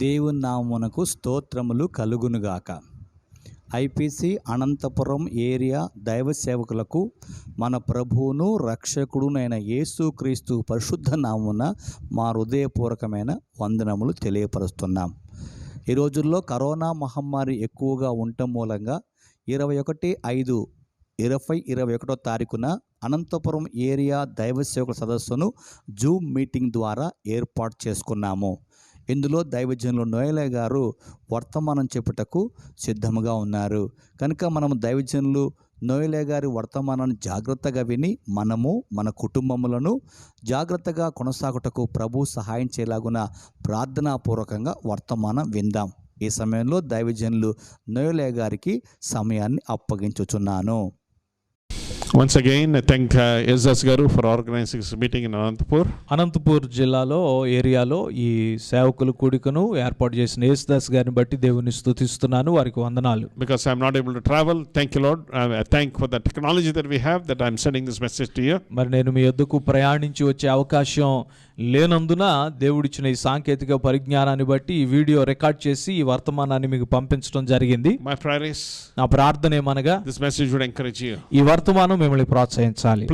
దేవుని నామమునకు స్తోత్రములు కలుగునుగాక. ఐపీసీ అనంతపురం ఏరియా దైవ సేవకులకు మన ప్రభువును రక్షకుడునైన యేసుక్రీస్తు పరిశుద్ధ నామమున మా హృదయపూర్వకమైన వందనములు తెలియపరుస్తున్నాం. ఈ రోజుల్లో కరోనా మహమ్మారి ఎక్కువగా ఉండటం మూలంగా 21/5/2021 తారీఖున అనంతపురం ఏరియా దైవ సేవకుల సదస్సును జూమ్ మీటింగ్ ద్వారా ఏర్పాటు చేసుకున్నాము. ఇందులో దైవజనులు నోయలే గారు వర్తమానం చెప్పుటకు సిద్ధముగా ఉన్నారు. కనుక మనము దైవజనులు నోయలే గారి వర్తమానాన్ని జాగ్రత్తగా విని మనము మన కుటుంబములను జాగ్రత్తగా కొనసాగుటకు ప్రభు సహాయం చేయలాగున ప్రార్థనాపూర్వకంగా వర్తమానం విందాం. ఈ సమయంలో దైవజనులు నోయలే గారికి సమయాన్ని అప్పగించుచున్నాను. Once again, I thank S.S. Garu for organizing this meeting in Anantapur జిల్లాలో ఏరియాలో ఈ సేవకుల కూడికను ఏర్పాటు చేసిన యేసుదాస్ గారిని బట్టి దేవుని స్తుతిస్తున్నాను, వారికి వందనాలు. Because I am not able to travel, thank you Lord. I thank for the technology that we have, that I am sending this message to you. మరి నేను మీ యొద్దకు ప్రయాణించి వచ్చే అవకాశం లేనందున దేవుడిచ్చిన ఈ సాంకేతిక పరిజ్ఞానాన్ని బట్టి ఈ వీడియో రికార్డ్ చేసి ఈ వర్తమానాన్ని మీకు పంపించడం జరిగింది. My prayer is, నా ప్రార్థన ఏమనగా this message would encourage you. ఈ వర్తమానం మిమ్మల్ని ప్రోత్సహించాలి.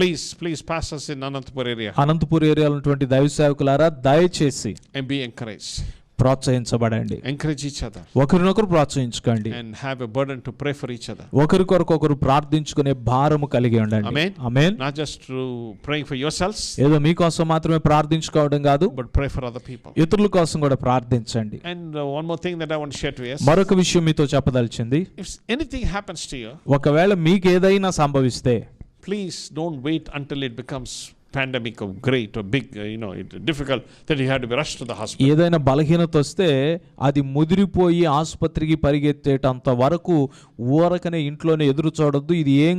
Please pass us in Anantapur area. Anantapur ఏరియాలో ఉన్నటువంటి దైవ సేవకులారా దయచేసి And be encouraged. ప్రోత్సహించబడండి. Encourage each other. ఒకరినొకరు ప్రోత్సహించుకోండి. And have a burden to pray for each other. ఒకరికొకరు ప్రార్థించుకునే భారము కలిగి ఉండండి. Amen. Amen. Not just to praying for yourselves, ఏదో మీకోసం మాత్రమే ప్రార్థించుకోవడం కాదు, but pray for other people. ఇతరుల కోసం కూడా ప్రార్థించండి. And one more thing that I want to share to you. మరొక విషయం మీతో చెప్పదలిచింది, If anything happens to you, ఒకవేళ మీకు ఏదైనా సంభవిస్తే please don't wait until it becomes pandemic or great or big, difficult that you have to be rushed to the hospital. ఏదైనా బలహీనత వస్తే అది ముదిరిపోయి ఆసుపత్రికి పరిగెత్తేటంత వరకు ఊరకనే ఇంట్లోనే ఎదురు చూడొద్దు. ఇది ఏం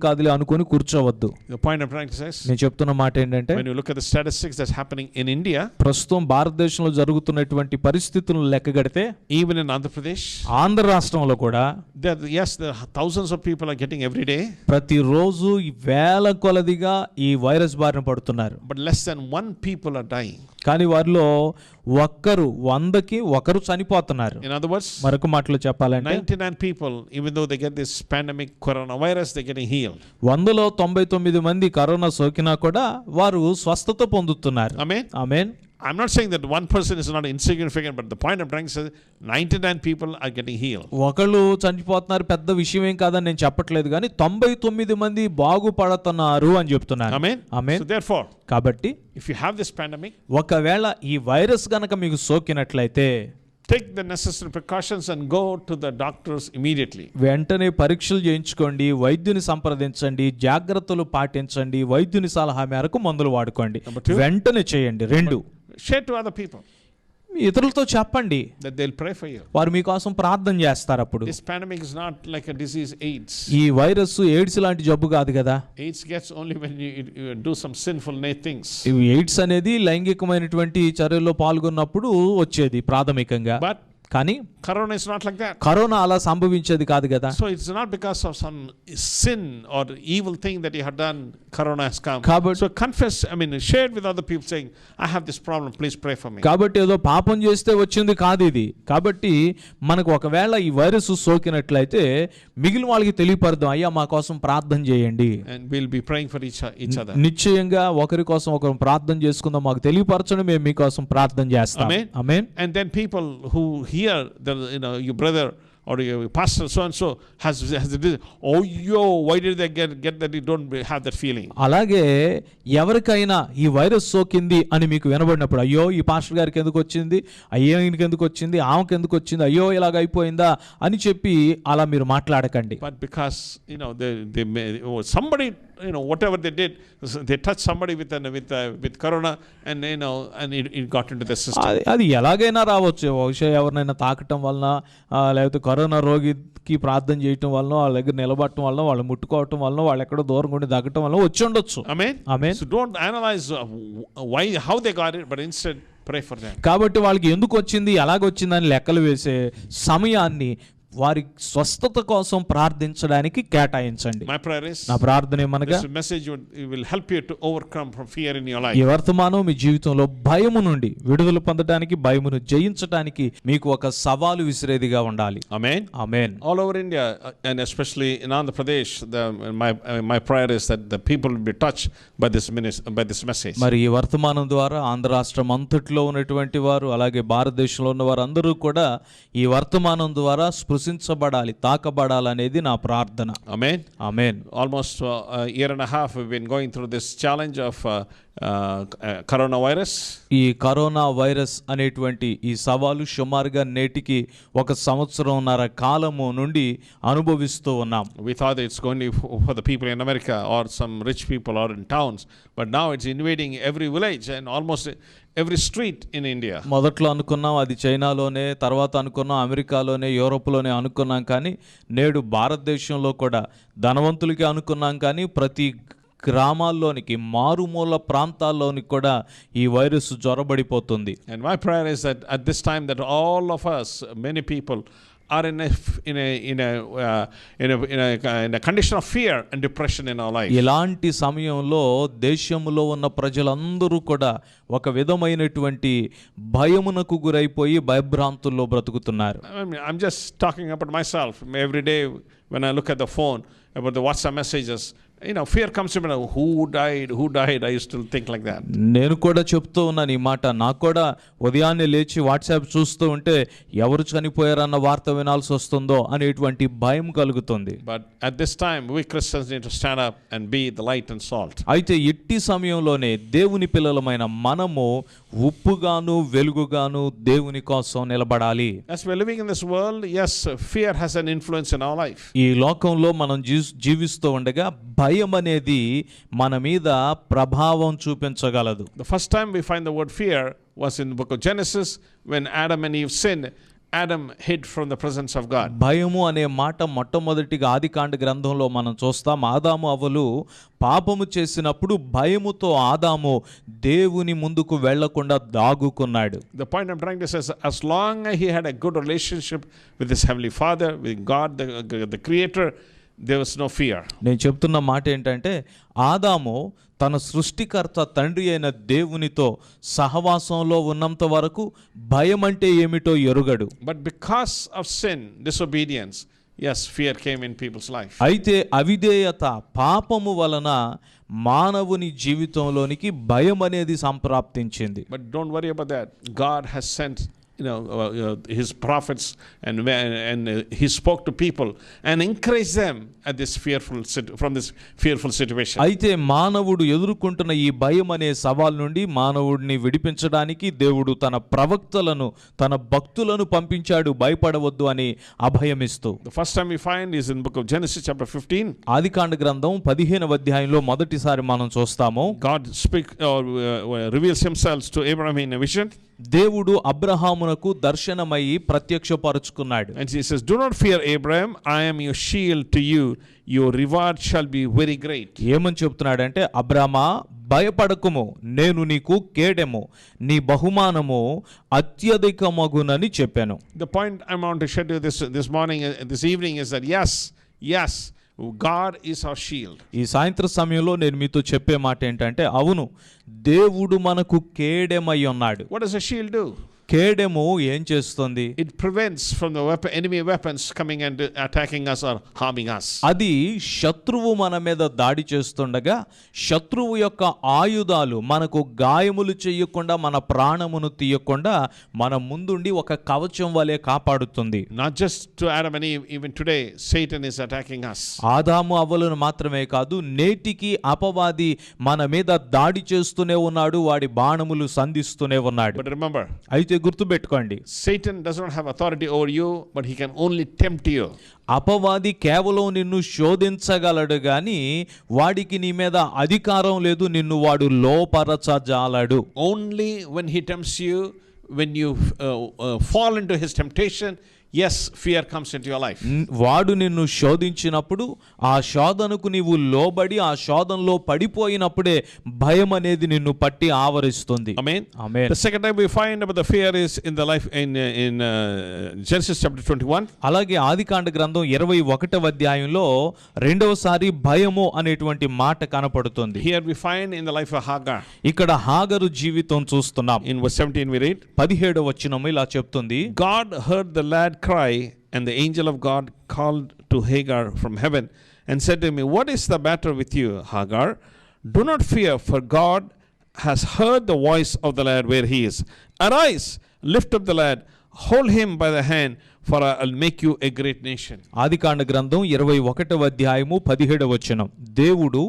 కాదులే అనుకొని కూర్చోవద్దు. The point I'm trying to say is, నేను చెప్తున్న మాట ఏంటంటే, when you look at the statistics that's happening in India, ప్రస్తుతం భారతదేశంలో జరుగుతున్నటువంటి పరిస్థితులను లెక్కగడితే, even in Andhra Pradesh, Andhra రాష్ట్రంలో కూడా there are thousands of people are getting every day, ప్రతిరోజు వేల కొలదిగా ఈ వైరస్ బారిన పడుతున్నారు. but less than 1 people are dying. కానీ వారిలో 100కి 1 చనిపోతున్నారు. In other words, మరొక మాటలో చెప్పాలంటే 99 people, even though they get this pandemic coronavirus, they're getting healed. 100లో 99 మంది కరోనా సోకినా కూడా వారు స్వస్థత పొందుతున్నారు. Amen. Amen. I'm not saying that one person is not insignificant, but the point I'm trying to say, 99 people are getting healed. ఒకళ్ళు చనిపోతున్నారు, పెద్ద విషయం ఏం కాదని నేను చెప్పట్లేదు, కానీ 99 మంది బాగుపడుతున్నారు అని చెప్తున్నారు. Amen. ఆమేన్. So therefore, కాబట్టి if you have this pandemic, ఒకవేళ ఈ వైరస్ గనక మీకు సోకినట్లయితే take the necessary precautions and go to the doctors immediately. వెంటనే పరీక్షలు చేయించుకోండి, వైద్యుని సంప్రదించండి, జాగ్రత్తలు పాటించండి, వైద్యుని సలహా మేరకు మందులు వాడుకోండి. వెంటనే చేయండి. 2, share to other people, ఇతరులతో చెప్పండి, that they'll pray for you. వారు మీకోసం ప్రార్థన చేస్తారు. అప్పుడు This pandemic is not like a disease, AIDS. ఈ వైరస్ ఎయిడ్స్ లాంటి జబ్బు కాదు కదా. AIDS gets only when you do some sinful things. ఇవి ఎయిడ్స్ అనేది లైంగికమైనటువంటి చర్యల్లో పాల్గొన్నప్పుడు వచ్చేది ప్రాథమికంగా. But కానీ corona is not like that. Corona అలా సంభవించేది కాదు కదా. So it's not because of some sin or evil thing that you have done, corona has come. So confess, share it with other people saying, I have this problem, please pray for me. కాబట్టి ఏదో పాపం చేస్తే వచ్చింది కాదు ఇది. కాబట్టి మనకు ఒకవేళ ఈ వైరస్ సోకినట్లయితే మిగిలిన వాళ్ళకి తెలియపరదాం, అయ్యా మా కోసం ప్రార్థన చేయండి. And we'll be praying for each other. నిశ్చయంగా ఒకరి కోసం ఒకరు ప్రార్థన చేసుకుందాం, మాకు తెలియపరచండి, మేము మీకోసం ప్రార్థన చేస్తాం. ఆమేన్. And then people who hear that your brother or your pastor so and so has this, why did they get that? You don't have that feeling. అలాగే ఎవరికైనా ఈ వైరస్ సోకింది అని మీకు వినబడినప్పుడు, అయ్యో ఈ పాస్టర్ గారికి ఎందుకు వచ్చింది, అయ్యో ఈయనకి ఎందుకు వచ్చింది, ఆమెకి ఎందుకు వచ్చింది, అయ్యో ఇలాగ అయిపోయిందా అని చెప్పి అలా మీరు మాట్లాడకండి. But because they somebody, whatever they did, they touched somebody with corona, and it got into the system. అది ఎలాగైనా రావచ్చు. బహుశా ఎవరినైనా తాకటం వలన, లేకపోతే కరోనా రోగికి ప్రార్థన చేయటం వలన, వాళ్ళ దగ్గర నిలబడటం వలన, వాళ్ళు ముట్టుకోవటం వలన, వాళ్ళు ఎక్కడో దూరం ఉండి దగ్గటం వలన వచ్చి ఉండొచ్చు. Amen. So don't analyze how they got it, but instead pray for them. కాబట్టి వాళ్ళకి ఎందుకు వచ్చింది, ఎలాగొచ్చిందని లెక్కలు వేసే సమయాన్ని వారి స్వస్థత కోసం ప్రార్థించడానికి కేటాయించండి. My prayer is నా ప్రార్థన ఏమనగా this message will help you to overcome from fear in your life. ఈ వర్తమానం మీ జీవితంలో భయము నుండి విడుదల పొందడానికి, భయమును జయించడానికి మీకు ఒక సవాలు విసిరేదిగా ఉండాలి. Amen. Amen. All over India and especially in Andhra Pradesh, my prayer is that the people will be touched by this message. మరి ఈ వర్తమానం ద్వారా ఆంధ్ర రాష్ట్రం అంతట్లో ఉన్నటువంటి వారు, అలాగే భారతదేశంలో ఉన్న వారు అందరూ కూడా ఈ వర్తమానం ద్వారా స్పృశించబడాలి, తాకబడాలనేది నా ప్రార్థన. Amen. Amen. Almost a year and a half we've been going through this challenge of coronavirus. ఈ కరోనా వైరస్ అనేటువంటి ఈ సవాలు సుమారుగా నేటికి 1 సంవత్సరంన్నర కాలము నుండి అనుభవిస్తూ ఉన్నాం. We thought it's going to be for the people in America or some rich people or in towns, but now it's invading every village and almost every street in India. మొదట్లో అనుకున్నాం అది చైనాలోనే, తర్వాత అనుకున్నాం అమెరికాలోనే, యూరోప్లోనే అనుకున్నాం. కానీ నేడు భారతదేశంలో కూడా ధనవంతులకి అనుకున్నాం, కానీ ప్రతి గ్రామాల్లోనికి, మారుమూల ప్రాంతాల్లోనికి కూడా ఈ virus జొరబడిపోతుంది. And my prayer is that at this time that all of us, many people are in a condition of fear and depression in our life. ఇలాంటి సమయంలో దేశంలో ఉన్న ప్రజలందరూ కూడా ఒక విధమైనటువంటి భయమునకు గురైపోయి భయభ్రాంతుల్లో బ్రతుకుతున్నారు. I mean, I'm just talking about myself. Every day when I look at the phone about the WhatsApp messages, fear comes to me. Who died? I used to think like that. నేను కూడా చెప్తూ ఉన్నాను ఈ మాట. నాకు కూడా ఉదయాన్నే లేచి వాట్సాప్ చూస్తూ ఉంటే ఎవరు చనిపోయారన్న వార్త వినాల్సి వస్తుందో అనేటువంటి భయం కలుగుతుంది. But at this time we Christians need to stand up and be the light and salt. అయితే ఇట్టి సమయంలోనే దేవుని పిల్లలమైన మనము ఉప్పుగాను వెలుగుగాను దేవుని కోసం నిలబడాలి. As we're living in this world, yes, fear has an influence in our life. ఈ లోకంలో మనం జీవిస్తూ ఉండగా భయం అనేది మన మీద ప్రభావం చూపించగలదు. The first time we find the word fear was in the book of Genesis when Adam and Eve sinned. Adam hid from the presence of God. భయము అనే మాట మొట్టమొదటిగా ఆదికాండ గ్రంథంలో మనం చూస్తాం. ఆదాము అవ్వలు పాపము చేసినప్పుడు భయముతో ఆదాము దేవుని ముందుకు వెళ్లకుండా దాగుకున్నాడు. The point I'm trying to say is, as long as he had a good relationship with his heavenly Father, with God the Creator, there was no fear. నేను చెప్తున్న మాట ఏంటంటే, ఆదాము తన సృష్టికర్త తండ్రి అయిన దేవునితో సహవాసంలో ఉన్నంత వరకు భయం అంటే ఏమిటో ఎరుగడు. But because of sin, disobedience, yes, fear came in people's life. అయితే అవిధేయత, పాపము వలన మానవుని జీవితంలోనికి భయం అనేది సంప్రాప్తించింది. But don't worry about that. God has sent his prophets and he spoke to people and encouraged them at this from this fearful situation. అయితే మానవుడు ఎదుర్కొంటున్న ఈ భయం అనే సవాల్ నుండి మానవుడిని విడిపించడానికి దేవుడు తన ప్రవక్తలను, తన భక్తులను పంపించాడు, భయపడవద్దు అని అభయమిస్తూ. The first time we find is in the book of Genesis chapter 15. ఆదికాండ గ్రంథం 15వ అధ్యాయంలో మొదటిసారి మనం చూస్తాము. God reveals himself to Abraham in a vision. దేవుడు అబ్రహామునకు దర్శనమై ప్రత్యక్షపరుచుకున్నాడు. And he says, do not fear, Abraham, I am your shield to you, your reward shall be very great. ఏమని చెప్తున్నాడంటే, అబ్రామా భయపడకుము, నేను నీకు కేడెము, నీ బహుమానము అత్యధికమగునని చెప్పాను. The point I want to share to you this evening is that yes, God is our shield. ఈ సాయంత్రం సమయంలో నేను మీతో చెప్పే మాట ఏంటంటే, అవును, దేవుడు మనకు కేడెమై ఉన్నాడు. What does a shield do? కేడెము ఏం చేస్తుంది? It prevents from the enemy weapons coming and attacking us or harming us. అది శత్రువు మన మీద దాడి చేస్తుండగా శత్రువు యొక్క ఆయుధాలు మనకు గాయములు చేయకుండా, మన ప్రాణమును తీయకుండా మన ముందుండి ఒక కవచం వలె కాపాడుతుంది. Not just to Adam and Eve, even today Satan is attacking us. ఆదాము అవ్వలను మాత్రమే కాదు, నేటికి అపవాది మన మీద దాడి చేస్తూనే ఉన్నాడు, వాడి బాణములు సంధిస్తూనే ఉన్నాడు. But remember, అయితే గుర్తుపెట్టుకోండి, Satan does not have authority over you, but he can only tempt you. అపవాది కేవలం నిన్ను శోధించగలడు గాని వాడికి నీ మీద అధికారం లేదు, నిన్ను వాడు లోపరచజాలడు. Only when he tempts you, when you fall into his temptation, yes, fear comes into your life. వాడు నిన్ను శోధించినప్పుడు ఆ శోధనకు నీవు లోబడి ఆ శోధనలో పడిపోయినప్పుడే భయం అనేది నిన్ను పట్టి ఆవరిస్తుంది. Amen. Amen. The second time we find about the fear is in the life in Genesis chapter 21. అలాగే ఆదికాండ గ్రంథం 21వ అధ్యాయంలో రెండవసారి భయము అనేటువంటి మాట కనపడుతుంది. Here we find in the life of Hagar. ఇక్కడ హాగరు జీవితం చూస్తున్నాం. In verse 17 we read, 17వ వచనం ఇలా చెప్తుంది, God heard the lad cry, and the angel of God called to Hagar from heaven and said to me, what is the matter with you, Hagar? Do not fear, for God has heard the voice of the lad where he is. Arise, lift up the lad, hold him by the hand, for I'll make you a great nation. ఆదికాండ గ్రంథం 21వ అధ్యాయము 17వ వచనం. దేవుడు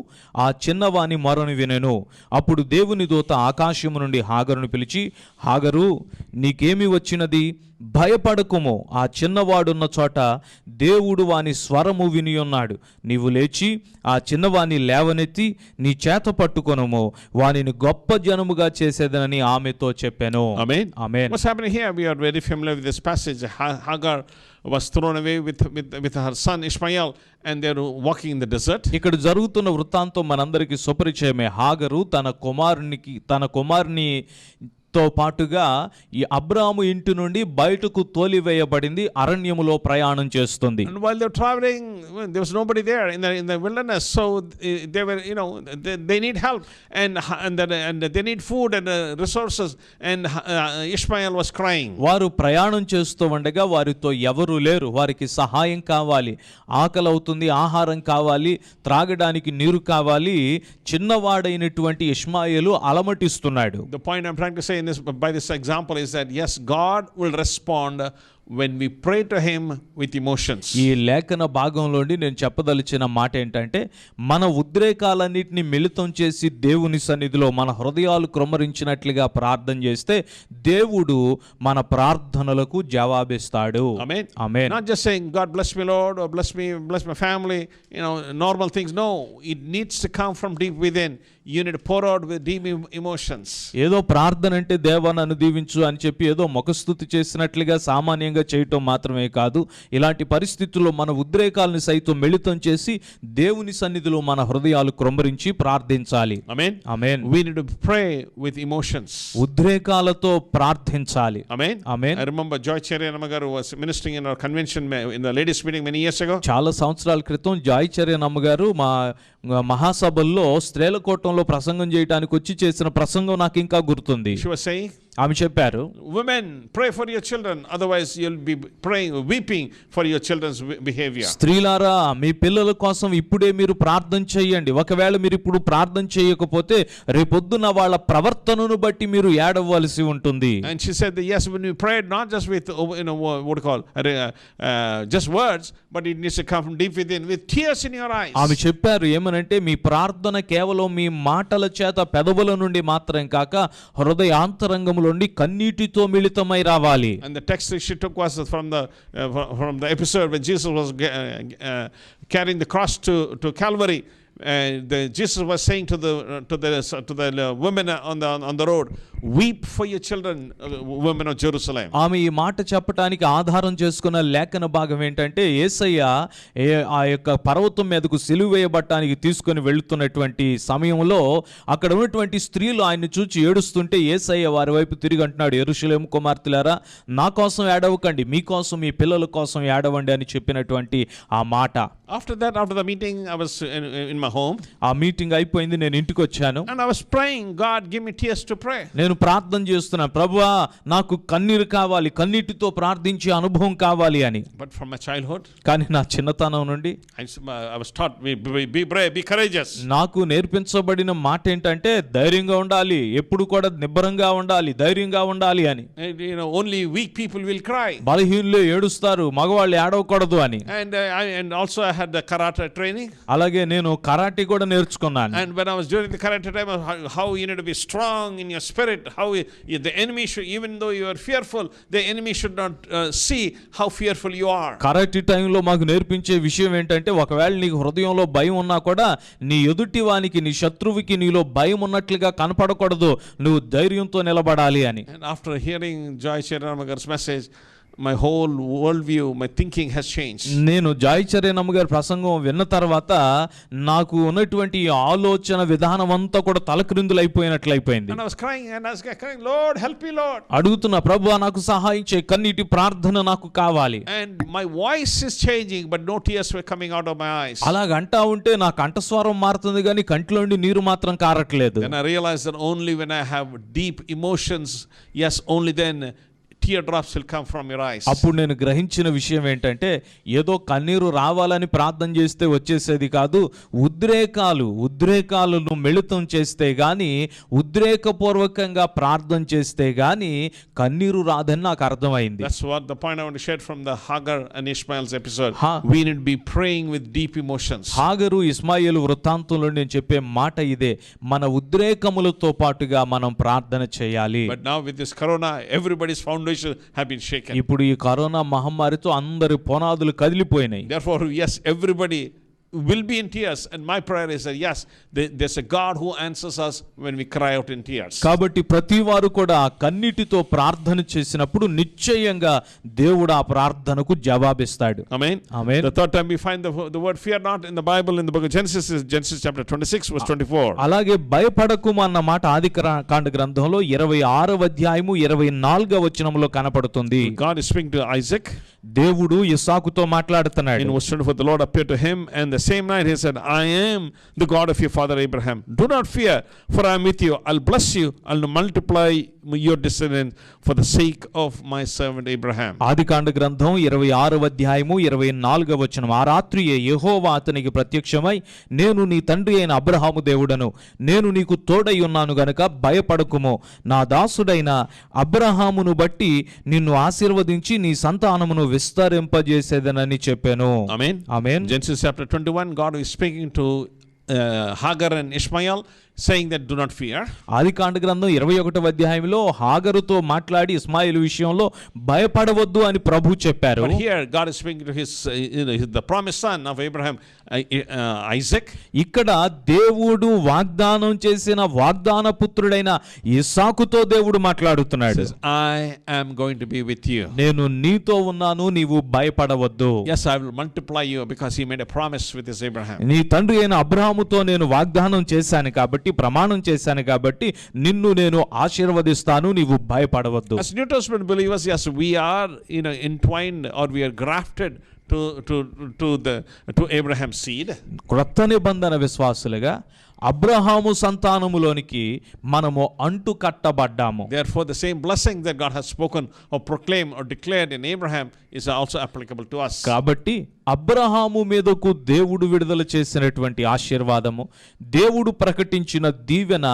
ఆ చిన్నవాని మొరను వినెను. అప్పుడు దేవుని దూత ఆకాశము నుండి హాగరును పిలిచి, హాగరు, నీకేమి వచ్చినది? భయపడకుము, ఆ చిన్నవాడున్న చోట దేవుడు వాని స్వరము విని ఉన్నాడు. నీవు లేచి ఆ చిన్నవాని లేవనెత్తి నీ చేత పట్టుకొనుము, వానిని గొప్ప జనముగా చేసేదనని ఆమెతో చెప్పాను. Amen. Amen. What's happening here? We are very familiar with this passage. Hagar was thrown away with her son Ishmael, and they were walking in the desert. ఇక్కడ జరుగుతున్న వృత్తాంతం మనందరికీ సుపరిచయమే. హాగరు తన కుమారుని తో పాటుగా ఈ అబ్రాము ఇంటి నుండి బయటకు తోలివేయబడింది, అరణ్యములో ప్రయాణం చేస్తుంది. And while they were traveling, there was nobody there in the wilderness, so they were, they need help, and they need food and resources, and Ishmael was crying. వారు ప్రయాణం చేస్తూ ఉండగా వారితో ఎవరు లేరు, వారికి సహాయం కావాలి, ఆకలి అవుతుంది, ఆహారం కావాలి, త్రాగడానికి నీరు కావాలి. చిన్నవాడైనటువంటి ఇష్మాయేలు అలమటిస్తున్నాడు. The point I'm trying to say by this example is that yes, God will respond when we pray to him with emotions. ఈ లేఖన భాగంలోని నేను చెప్పదలిచిన మాట ఏంటంటే, మన ఉద్రేకాలన్నిటిని మిళితం చేసి దేవుని సన్నిధిలో మన హృదయాలు క్రమరించినట్లుగా ప్రార్థన చేస్తే దేవుడు మన ప్రార్థనలకు జవాబిస్తాడు. Amen. Amen. Not just saying God bless me Lord, or bless my family, normal things. No, it needs to come from deep within. You need to pour out with deep emotions. ఏదో ప్రార్థన అంటే దేవా నన్ను దీవించు అని చెప్పి ఏదో ముఖస్తుతి చేసినట్లుగా సామాన్యంగా చేయటం మాత్రమే కాదు, ఇలాంటి పరిస్థితుల్లో మన ఉద్రేకాలను సైతం మిళితం చేసి దేవుని సన్నిధిలో మన హృదయాలు క్రమరించి ప్రార్థించాలి. Amen. Amen. We need to pray with emotions. ఉద్రేకాలతో ప్రార్థించాలి. Amen. Amen. I remember Joy Cherry Namagar was ministering in our convention in the ladies meeting many years ago. చాలా సంవత్సరాల క్రితం జాయ్ చర్యనమ్మ గారు మా మహాసభల్లో స్త్రీల కూటంలో ప్రసంగం చేయడానికి వచ్చి చేసిన ప్రసంగం నాకు ఇంకా గుర్తుంది. She was saying, ఆమె చెప్పారు, women, pray for your children, otherwise you'll be weeping for your children's behavior. స్త్రీలారా, మీ పిల్లల కోసం ఇప్పుడే మీరు ప్రార్థన చేయండి. ఒకవేళ మీరు ఇప్పుడు ప్రార్థన చేయకపోతే రేపొద్దున వాళ్ళ ప్రవర్తనను బట్టి మీరు ఏడవలసి ఉంటుంది. And she said that yes, when we prayed, not just with what you call just words, but it needs to come from deep within with tears in your eyes. ఆమె చెప్పారు ఏమనంటే, మీ ప్రార్థన కేవలం మీ మాటల చేత పెదవుల నుండి మాత్రం కాక హృదయాంతరంగంలోని కన్నీటితో మిళితమై రావాలి. And the text she took was from the episode when Jesus was carrying the cross to Calvary. Jesus was saying to the women on the road, weep for your children, women of Jerusalem. ఆమె ఈ మాట చెప్పడానికి ఆధారం చేసుకున్న లేఖన భాగం ఏంటంటే, యేసయ్య ఆ యొక్క పర్వతం మీదకు సిలువ వేయబడటానికి తీసుకొని వెళుతున్నటువంటి సమయంలో అక్కడ ఉన్నటువంటి స్త్రీలు ఆయన్ని చూచి ఏడుస్తుంటే యేసయ్య వారి వైపు తిరిగి అంటున్నాడు, యెరూషలేము కుమార్తెలారా, నా కోసం ఏడవకండి, మీకోసం మీ పిల్లల కోసం ఏడవండి అని చెప్పినటువంటి ఆ మాట. After the meeting, I was in my home. ఆ మీటింగ్ అయిపోయింది, నేను ఇంటికి వచ్చాను. And I was praying, God, give me tears to pray. నేను ప్రార్థన చేస్తున్నాను, ప్రభువా నాకు కన్నీరు కావాలి, కన్నీటితో ప్రార్థించే అనుభవం కావాలి అని. But from my childhood, కానీ నా చిన్నతనం నుండి I was taught, be brave, be courageous. నాకు నేర్పించబడిన మాట ఏంటంటే, ధైర్యంగా ఉండాలి, ఎప్పుడు కూడా నిబ్బరంగా ఉండాలి, ధైర్యంగా ఉండాలి అని. Only weak people will cry. బలహీనులు ఏడుస్తారు, మగవాళ్ళు ఏడవకూడదు అని. And also I had the karate training. అలాగే నేను కరాటే కూడా నేర్చుకున్నాను. And when I was during the karate time, how you need to be strong in your spirit, how the enemy should, even though you are fearful, the enemy should not see how fearful you are. Karate టైంలో మాకు నేర్పించే విషయం ఏంటంటే, ఒకవేళ నీకు హృదయంలో భయం ఉన్నా కూడా నీ ఎదుటి వానికి, నీ శత్రువుకి నీలో భయం ఉన్నట్లుగా కనపడకూడదు, నువ్వు ధైర్యంతో నిలబడాలి అని. And after hearing Joy Cherry Namagar's message, my whole worldview, my thinking has changed. నేను జాయిచర్యనమ్మ గారి ప్రసంగం విన్న తర్వాత నాకు ఉన్నటువంటి ఈ ఆలోచన విధానం అంతా కూడా తలక్రిందులైపోయినట్లయిపోయింది. And I was crying, Lord, help me, Lord. అడుగుతున్నా, ప్రభువా నాకు సహాయం చేయి, కన్నీటి ప్రార్థన నాకు కావాలి. And my voice is changing, but no tears were coming out of my eyes. అలాగంటా ఉంటే నా కంఠస్వరం మారుతుంది కానీ కంటిలోండి నీరు మాత్రం కారట్లేదు. Then I realized that only when I have deep emotions, yes, only then teardrops will come from your eyes. అప్పుడు నేను గ్రహించిన విషయం ఏంటంటే, ఏదో కన్నీరు రావాలని ప్రార్థన చేస్తే వచ్చేసేది కాదు, ఉద్రేకాలను మిళితం చేస్తే గాని, ఉద్రేకపూర్వకంగా ప్రార్థన చేస్తే గాని కన్నీరు రాదని నాకు అర్థమైంది. That's what the point I want to share from the Hagar and Ishmael's episode. Ha. We need to be praying with deep emotions. హాగరు ఇస్మాయిలు వృత్తాంతంలో నేను చెప్పే మాట ఇదే, మన ఉద్రేకములతో పాటుగా మనం ప్రార్థన చేయాలి. But now with this corona, everybody's foundation have been shaken. ఇప్పుడు ఈ కరోనా మహమ్మారితో అందరి పునాదులు కదిలిపోయినాయి. Therefore, yes, everybody will be in tears, and my prayer is that yes, there's a God who answers us when we cry out in tears. కాబట్టి ప్రతి వారు కూడా కన్నీటితో ప్రార్థన చేసినప్పుడు నిశ్చయంగా దేవుడు ఆ ప్రార్థనకు జవాబిస్తాడు. Amen. Amen. The third time we find the word fear not in the Bible, in the book of Genesis, is Genesis chapter 26 verse 24. అలాగే భయపడకుము అన్న మాట ఆదికాండ గ్రంథంలో 26వ అధ్యాయము 24వ వచనంలో కనపడుతుంది. God is speaking to Isaac. దేవుడు ఇస్సాకుతో మాట్లాడుతున్నాడు. In verse 24, the Lord appeared to him, and the same night he said, I am the God of your father Abraham. Do not fear, for I am with you. I'll bless you. I'll multiply your descendants for the sake of my servant Abraham. ఆదికాండ గ్రంథం 26వ అధ్యాయము 24వ వచనం. ఆ రాత్రియే యెహోవా అతనికి ప్రత్యక్షమై, నేను నీ తండ్రి అయిన అబ్రహాము దేవుడను, నేను నీకు తోడై ఉన్నాను గనుక భయపడకుము. నా దాసుడైన అబ్రహామును బట్టి నిన్ను ఆశీర్వదించి నీ సంతానమును విస్తరింపజేసేదనని చెప్పాను. Amen. Amen. Genesis chapter 21, God is speaking to Hagar and Ishmael, saying that do not fear. ఆదికాండ గ్రంథం 21వ అధ్యాయంలో హాగరుతో మాట్లాడి ఇస్మాయిల్ విషయంలో భయపడవద్దు అని ప్రభు చెప్పారు. But here God is speaking to his the promised son of Abraham, Isaac. ఇక్కడ దేవుడు వాగ్దానం చేసిన వాగ్దాన పుత్రుడైన ఇస్సాకుతో దేవుడు మాట్లాడుతున్నాడు. Says, I am going to be with you. నేను నీతో ఉన్నాను, నీవు భయపడవద్దు. Yes, I will multiply you, because he made a promise with his Abraham. నీ తండ్రి అయిన అబ్రహాముతో నేను వాగ్దానం చేశాను కాబట్టి, ప్రమాణం చేశాను కాబట్టి నిన్ను నేను ఆశీర్వదిస్తాను, నీవు భయపడవద్దు. As New Testament believers, yes, we are entwined, or we are grafted to Abraham's seed. క్రొత్త నిబంధన విశ్వాసులుగా అబ్రహాము సంతానములోనికి మనము అంటు కట్టబడ్డాము. Therefore, the same blessing that God has spoken or proclaimed or declared in Abraham is also applicable to us. కాబట్టి అబ్రహాము మీదకు దేవుడు విడుదల చేసినటువంటి ఆశీర్వాదము, దేవుడు ప్రకటించిన దీవెన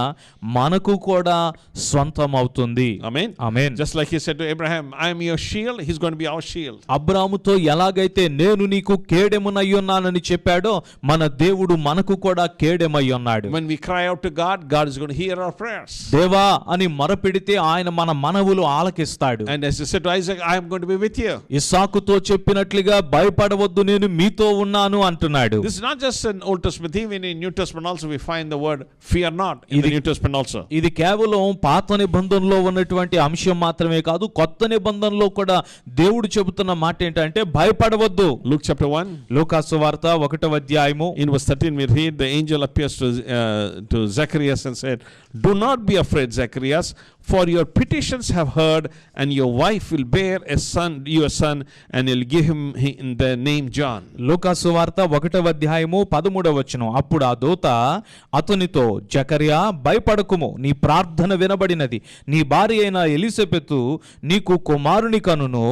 మనకు కూడా స్వంతం అవుతుంది. Amen. Amen. Just like he said to Abraham, I am your shield, he's going to be our shield. అబ్రాహాముతో ఎలాగైతే నేను నీకు కేడెమునయ్యున్నానని చెప్పాడో, మన దేవుడు మనకు కూడా కేడెమై ఉన్నాడు. When we cry out to God, God is going to hear our prayers. దేవా అని మొరపెడితే ఆయన మన మనవులు ఆలకిస్తాడు. And as he said to Isaac, I am going to be with you. ఇస్సాకుతో చెప్పినట్లుగా భయపడవద్దు, నేను మీతో ఉన్నాను అంటున్నాడు. This is not just an Old Testament theme. In New Testament also we find the word fear not in the New Testament also. ఇది కేవలం పాత నిబంధనలో ఉన్నటువంటి అంశం మాత్రమే కాదు, కొత్త నిబంధనలో కూడా దేవుడు చెబుతున్న మాట ఏంటంటే భయపడవద్దు. Luke chapter 1. లూకా సువార్త 1వ అధ్యాయము In verse 13 we read, the angel appears to Zacharias and said, do not be afraid, Zacharias, for your petitions have heard, and your wife will bear your son, and you'll give him the name John. లూకా సువార్త 1వ అధ్యాయము 13వ వచనం. అప్పుడు ఆ దూత అతనితో, జకర్యా భయపడకుము, నీ ప్రార్థన వినబడినది, నీ భార్య అయిన ఎలిజబెతు నీకు కుమారుని కనును,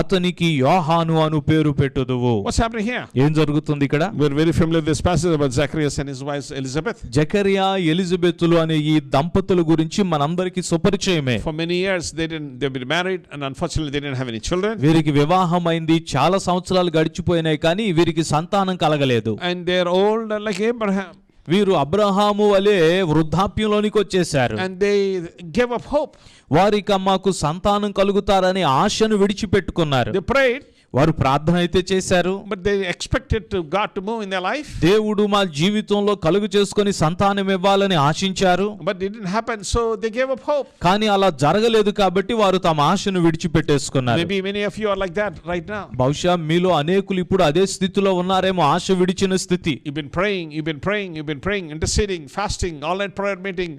అతనికి యోహాను అను పేరు పెట్టుదువు. What's happening here? ఏం జరుగుతుంది ఇక్కడ? We're very familiar with this passage about Zacharias and his wife Elizabeth. జకర్యా ఎలిజబెతులు అనే ఈ దంపతుల గురించి మనందరికీ సుపరిచయమే. For many years they've been married, and unfortunately they didn't have any children. వీరికి వివాహమైంది, చాలా సంవత్సరాలు గడిచిపోయినాయి, కానీ వీరికి సంతానం కలగలేదు. And they're old like Abraham. వీరు అబ్రహాము వలె వృద్ధాప్యంలోనికి వచ్చేశారు. And they gave up hope. వారికి మాకు సంతానం కలుగుతారని ఆశను విడిచిపెట్టుకున్నారు. They prayed. వారు ప్రార్థన అయితే చేశారు, but they expected God to move in their life. దేవుడు మా జీవితంలో కలుగు చేసుకొని సంతానం ఇవ్వాలని ఆశించారు, But it didn't happen, so they gave up hope. కానీ అలా జరగలేదు కాబట్టి వారు తమ ఆశను విడిచిపెట్టేసుకున్నారు. Maybe many of you are like that right now. బహుశా మీలో అనేకులు ఇప్పుడు అదే స్థితిలో ఉన్నారేమో, ఆశ విడిచిన స్థితి. You've been praying, interceding, fasting, all night prayer meeting,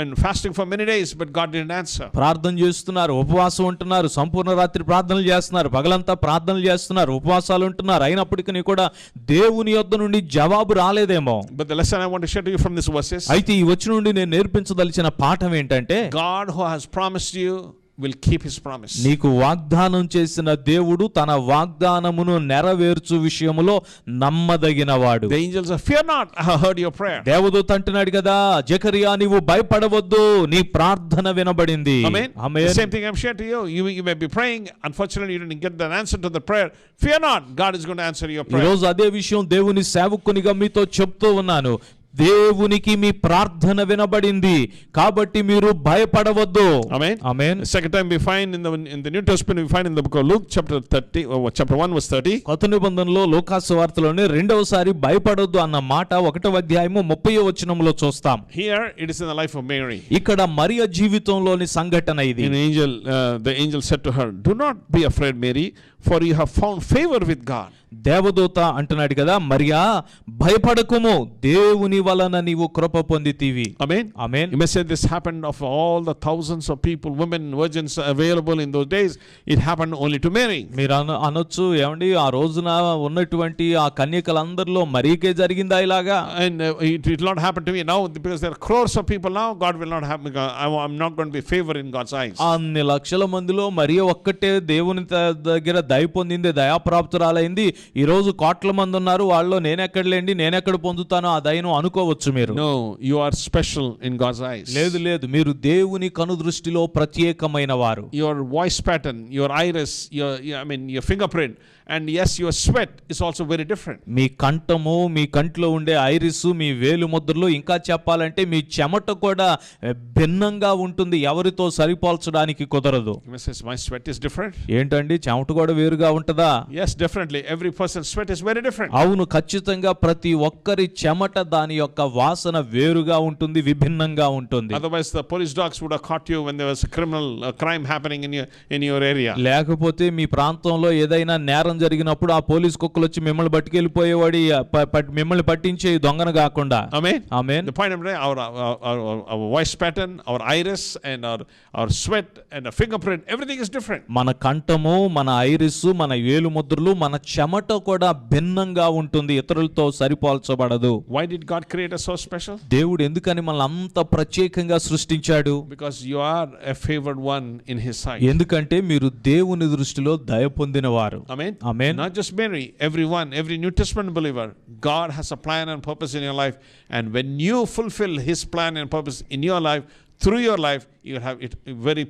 and fasting for many days, but God didn't answer. ప్రార్థన చేస్తున్నారు, ఉపవాసం ఉంటున్నారు, సంపూర్ణ రాత్రి ప్రార్థనలు చేస్తున్నారు, పగలంతా ప్రార్థనలు చేస్తున్నారు, ఉపవాసాలు ఉంటున్నారు, అయినప్పటికీ కూడా దేవుని యొద్ద నుండి జవాబు రాలేదేమో. But the lesson I want to share to you from this verses, అయితే ఈ వచ్చిన నుండి నేను నేర్పించదలిచిన పాఠం ఏంటంటే, God who has promised you will keep his promise. నీకు వాగ్దానం చేసిన దేవుడు తన వాగ్దానమును నెరవేర్చు విషయములో నమ్మదగినవాడు. The angels say, fear not, I have heard your prayer. దేవదూత అంటున్నాడు కదా, జకరియా నీవు భయపడవద్దు, నీ ప్రార్థన వినబడింది. Amen. The same thing I'm sharing to you. You may be praying, unfortunately you didn't get the answer to the prayer. Fear not, God is going to answer your ఈ prayer. రోజు అదే విషయం దేవుని సేవకునిగా మీతో చెప్తూ ఉన్నాను. దేవునికి మీ ప్రార్థన వినబడింది కాబట్టి మీరు భయపడవద్దు. Amen. Amen. The second time we find in the New Testament, we find in the book of Luke chapter 1 verse 30. కొత్త నిబంధనలో లూకా సువార్తలోనే రెండవసారి భయపడొద్దు అన్న మాట 1వ అధ్యాయము 30వ వచనంలో చూస్తాం. Here it is in the life of Mary. ఇక్కడ మరియ జీవితంలోని సంఘటన ఇది. The angel said to her, do not be afraid, Mary, for you have found favor with God. దేవదూత అంటున్నాడు కదా, మరియా భయపడకుము, దేవుని వలన నీవు కృప పొందితివి. Amen. Amen. You may say this happened of all the thousands of people, women, virgins available in those days. It happened only to Mary. మీరు అనొచ్చు, ఏమండి ఆ రోజున ఉన్నటువంటి ఆ కన్యకలందరిలో మరీకే జరిగిందా ఇలాగా? And it will not happen to me now because there are crores of people now. God will not have. I'm not going to be favor in God's eyes. అన్ని లక్షల మందిలో మరి ఒక్కటే దేవుని దగ్గర దయ పొందింది, దయాప్రాప్తురాలైంది. ఈ రోజు కోట్ల మంది ఉన్నారు, వాళ్ళు నేనెక్కడ పొందుతానో ఆ దయను అనుకోవచ్చు మీరు. No, you are special in God's eyes. లేదు, మీరు దేవుని కనుదృష్టిలో ప్రత్యేకమైన వారు. Your voice pattern, your iris, your fingerprint, and yes, your sweat is also very different. మీ కంఠము, మీ కంట్లో ఉండే ఐరిస్, మీ వేలు ముద్రలు, ఇంకా చెప్పాలంటే మీ చెమట కూడా భిన్నంగా ఉంటుంది, ఎవరితో సరిపోల్చడానికి కుదరదు. My sweat is different. ఏంటండి చెమట కూడా వేరుగా ఉంటదా? Yes, definitely. Every person's sweat is very different. అవును, ఖచ్చితంగా ప్రతి ఒక్కరి చెమట దాని యొక్క వాసన వేరుగా ఉంటుంది, విభిన్నంగా ఉంటుంది. Otherwise the police dogs would have caught you when there was a crime happening in your area. లేకపోతే మీ ప్రాంతంలో ఏదైనా నేరం జరిగినప్పుడు ఆ పోలీస్ కుక్కలు వచ్చి మిమ్మల్ని పట్టుకెళ్ళిపోయేవాడి, మిమ్మల్ని పట్టించే దొంగను కాకుండా. Amen. Amen. The point of our voice pattern, our iris, and our sweat and our fingerprint, everything is different. మన కంఠము, మన ఐరిస్, మన వేలు ముద్రలు, మన చెమట కూడా భిన్నంగా ఉంటుంది, ఇతరులతో సరిపోల్చబడదు. Why did God create us so special? దేవుడు ఎందుకని మనల్ని అంత ప్రత్యేకంగా సృష్టించాడు? Because you are a favored one in his sight. ఎందుకంటే మీరు దేవుని దృష్టిలో దయ పొందినవారు. Amen. Amen. Not just Mary, everyone, every New Testament believer, God has a plan and purpose in your life, and when you fulfill his plan and purpose in your life, through your life, you have it very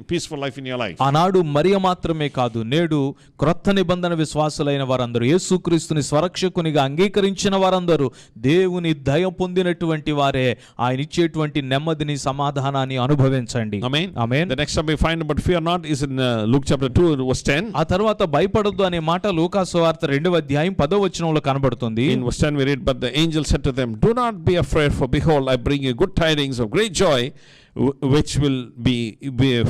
peaceful life in your life. ఆనాడు మరియ మాత్రమే కాదు, నేడు క్రొత్త నిబంధన విశ్వాసులైన వారందరూ, యేసుక్రీస్తుని స్వరక్షకునిగా అంగీకరించిన వారందరూ దేవుని దయ పొందినటువంటి వారే. ఆయన ఇచ్చేటువంటి నెమ్మదిని, సమాధానాన్ని అనుభవించండి. Amen. Amen. The next time we find about fear not is in Luke chapter 2 verse 10. ఆ తర్వాత భయపడొద్దు అనే మాట లూకా సువార్త 2వ అధ్యాయం 10వ వచనంలో కనబడుతుంది. In verse 10 we read, but the angel said to them, do not be afraid, for behold, I bring you good tidings of great joy, which will be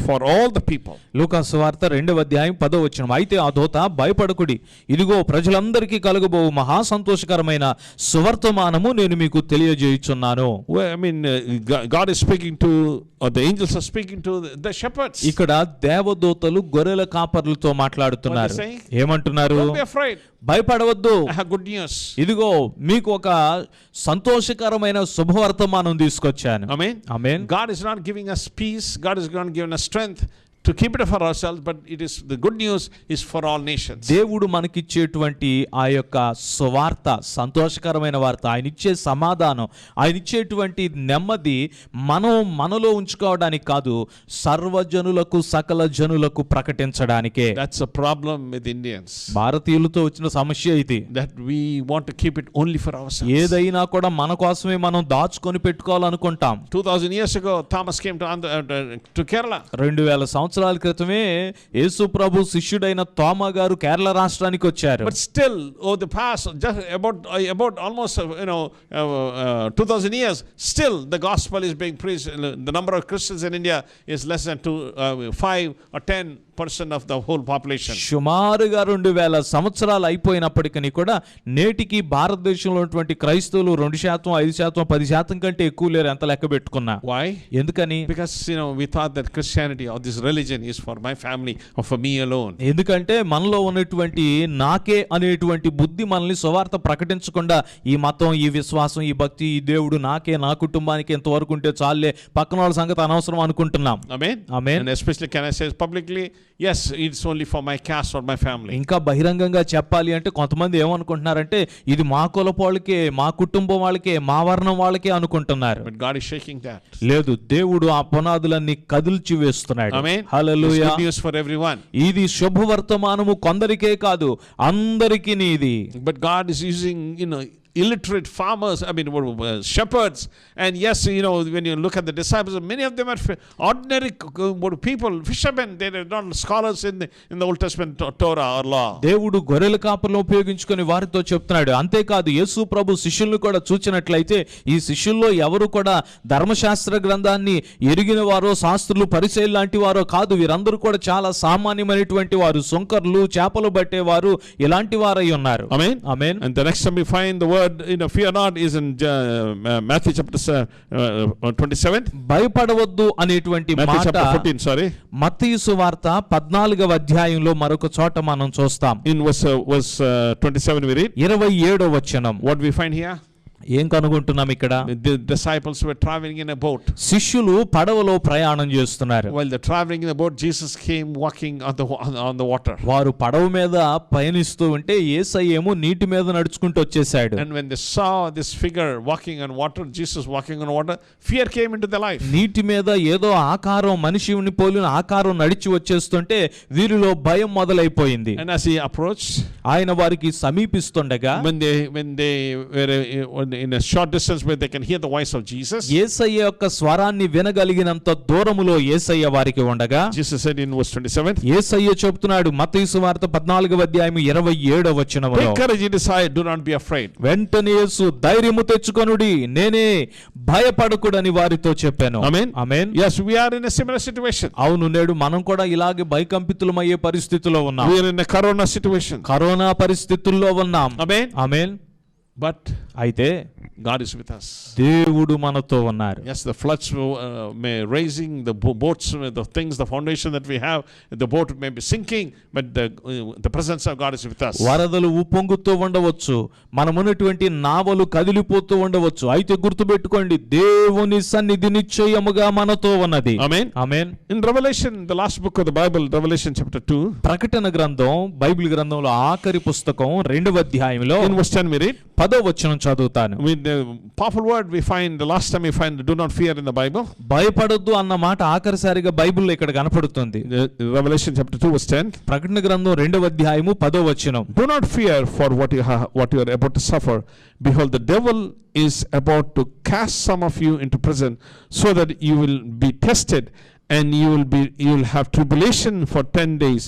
for all the people. లూకా సువార్త 2వ అధ్యాయం 10వ వచనం, అయితే ఆ దూత భయపడకుడి, ఇదిగో ప్రజలందరికీ కలుగబోవు మహా సంతోషకరమైన సువర్తమానము నేను మీకు తెలియజేయుచున్నాను. Well, God is speaking to, or the angels are speaking to the shepherds. ఇక్కడ దేవదూతలు గొర్రెల కాపర్లతో మాట్లాడుతున్నారు. What are they saying? ఏమంటున్నారు? Don't be afraid. భయపడవద్దు, I have good news. ఇదిగో మీకు ఒక సంతోషకరమైన శుభవర్తమానం తీసుకొచ్చాను. Amen. Amen. God is not giving us peace. God is not giving us strength to keep it for ourselves, but it is the good news is for all nations. దేవుడు మనకిచ్చేటువంటి ఆ యొక్క సువార్త, సంతోషకరమైన వార్త, ఆయన ఇచ్చే సమాధానం, ఆయన ఇచ్చేటువంటి నెమ్మది మనలో ఉంచుకోవడానికి కాదు, సర్వజనులకు, సకల జనులకు ప్రకటించడానికే. That's a problem with Indians. భారతీయులతో వచ్చిన సమస్య ఇది. That we want to keep it only for ourselves. ఏదైనా కూడా మన కోసమే మనం దాచుకొని పెట్టుకోవాలనుకుంటాం. 2000 years ago Thomas came to Kerala. 2000 సంవత్సరాల సంవత్సరాల క్రితమే యేసు ప్రభు శిష్యుడైన తోమా గారు కేరళ రాష్ట్రానికి వచ్చారు. But still, over the past just about almost 2000 years, still the gospel is being preached. The number of Christians in India is less than 5 or 10% of the whole population. సుమారుగా 2000 సంవత్సరాలు అయిపోయినప్పటికీ కూడా నేటికి భారతదేశంలో ఉన్నటువంటి క్రైస్తవులు 2%, 5%, 10% కంటే ఎక్కువ లేరు ఎంత లెక్క పెట్టుకున్నా. Why? ఎందుకని? Because we thought that Christianity or this religion is for my family or for me alone. ఎందుకంటే మనలో ఉన్నటువంటి నాకే అనేటువంటి బుద్ధి మనల్ని సువార్త ప్రకటించకుండా ఈ మతం, ఈ విశ్వాసం, ఈ భక్తి, ఈ దేవుడు నాకే, నా కుటుంబానికి ఎంతవరకు ఉంటే చాలే, పక్కన వాళ్ళ సంగతి అనవసరం అనుకుంటున్నాం. Amen. Amen. And especially can I say publicly, yes, it's only for my caste or my family. ఇంకా బహిరంగంగా చెప్పాలి అంటే కొంతమంది ఏమనుకుంటున్నారంటే ఇది మా కులపు వాళ్ళకే, మా కుటుంబం వాళ్ళకే, మా వర్ణం వాళ్ళకే అనుకుంటున్నారు. But God is shaking that. లేదు, దేవుడు ఆ పునాదులన్నీ కదిల్చి వేస్తున్నాడు. Amen. Hallelujah. It's good news for everyone. ఇది శుభవర్తమానము కొందరికే కాదు, అందరికీ ఇది. But God is using illiterate farmers, shepherds, and yes, when you look at the disciples, many of them are ordinary people, fishermen. They are not scholars in the Old Testament Torah or law. దేవుడు గొర్రెల కాపర్లను ఉపయోగించుకొని వారితో చెప్తున్నాడు. అంతేకాదు యేసు ప్రభు శిష్యులను కూడా చూచినట్లయితే ఈ శిష్యుల్లో ఎవరు కూడా ధర్మశాస్త్ర గ్రంథాన్ని ఎరిగిన వారో, శాస్త్రులు, పరిసయ్యులు లాంటి వారో కాదు. వీరందరూ కూడా చాలా సామాన్యమైనటువంటి వారు, సుంకర్లు, చేపలు పట్టేవారు, ఇలాంటి వారై ఉన్నారు. Amen. Amen. And the next time we find the word fear not is in Matthew chapter 27. భయపడవద్దు అనేటువంటి Matthew మాట chapter 14, sorry. మత్తయి సువార్త 14వ అధ్యాయంలో మరొక చోట మనం చూస్తాం. In verse 27 we read. 27వ వచనం. What we find here? ఏం కనుగొంటున్నాం ఇక్కడ? The disciples were traveling in a boat. శిష్యులు పడవలో ప్రయాణం చేస్తున్నారు. While they're traveling in the boat, Jesus came walking on the water. వారు పడవ మీద పయనిస్తూ ఉంటే యేసయ్యేమో నీటి మీద నడుచుకుంటూ వచ్చేసాడు. And when they saw this figure walking on water, Jesus walking on water, fear came into their life. నీటి మీద ఏదో ఆకారం, మనిషిని పోలిన ఆకారం నడిచి వచ్చేస్తుంటే వీరిలో భయం మొదలైపోయింది. And as he approached, ఆయన వారికి సమీపిస్తుండగా when they were in a short distance where they can hear the voice of Jesus, యేసయ్య యొక్క స్వరాన్ని వినగలిగినంత దూరములో యేసయ్య వారికి ఉండగా, Jesus said in verse 27, యేసయ్య చెప్తున్నాడు మత్తయి సువార్త 14వ అధ్యాయం 27వ వచనములో, take courage, it is I, do not be afraid. వెంటనే యేసు ధైర్యము తెచ్చుకొనుడి, నేనే, భయపడకుడని వారితో చెప్పాను. Amen. Amen. Yes, we are in a similar situation. అవును, నేడు మనం కూడా ఇలాగే భయకంపితులమయ్యే పరిస్థితిలో ఉన్నాం. We are in a corona situation. Corona పరిస్థితుల్లో ఉన్నాం. Amen. ఆమేన్. But అయితే God is with us. దేవుడు మనతో ఉన్నారు. Yes, the floods may raising, the boats, the things, the foundation that we have, the boat may be sinking, but the presence of God is with us. వరదలు ఉప్పొంగుతూ ఉండవచ్చు, మనమున్నటువంటి నావలు కదిలిపోతూ ఉండవచ్చు, అయితే గుర్తుపెట్టుకోండి, దేవుని సన్నిధి నిశ్చయముగా మనతో ఉన్నది. Amen. Amen. In Revelation, the last book of the Bible, Revelation chapter 2, ప్రకటన గ్రంథం, బైబిల్ గ్రంథంలో ఆఖరి పుస్తకం 2వ అధ్యాయంలో in verse 10 we read. 10వ వచనం చదువుతాను. With the powerful word we find, the last time we find do not fear in the Bible. భయపడొద్దు అన్న మాట ఆఖరిసారిగా బైబిల్లో ఇక్కడ కనపడుతుంది. Revelation chapter 2 verse 10. ప్రకటన గ్రంథం 2వ అధ్యాయము 10వ వచనం. Do not fear for what you are about to suffer. Behold, the devil is about to cast some of you into prison, so that you will be tested, and you will have tribulation for 10 days.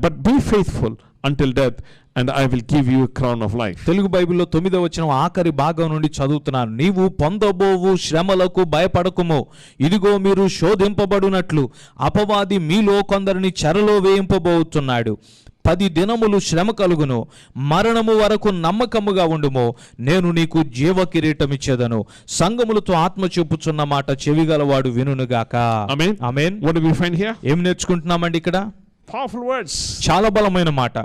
But be faithful until death, and I will give you a crown of life. Telugu బైబిల్లో 9వ వచనం ఆఖరి భాగం నుండి చదువుతున్నాను. నీవు పొందబోవు శ్రమలకు భయపడకుము, ఇదిగో మీరు శోధింపబడునట్లు అపవాది మీలో కొందరిని చెరలో వేయింపబోతున్నాడు. 10 దినములు శ్రమ కలుగును, మరణము వరకు నమ్మకముగా ఉండుము, నేను నీకు జీవ కిరీటం ఇచ్చేదను. సంఘములతో ఆత్మ చెప్పుచున్న మాట చెవిగలవాడు వినుగాక. Amen. Amen. What do we find here? ఏం నేర్చుకుంటున్నామండి ఇక్కడ? Powerful words. చాలా బలమైన మాట.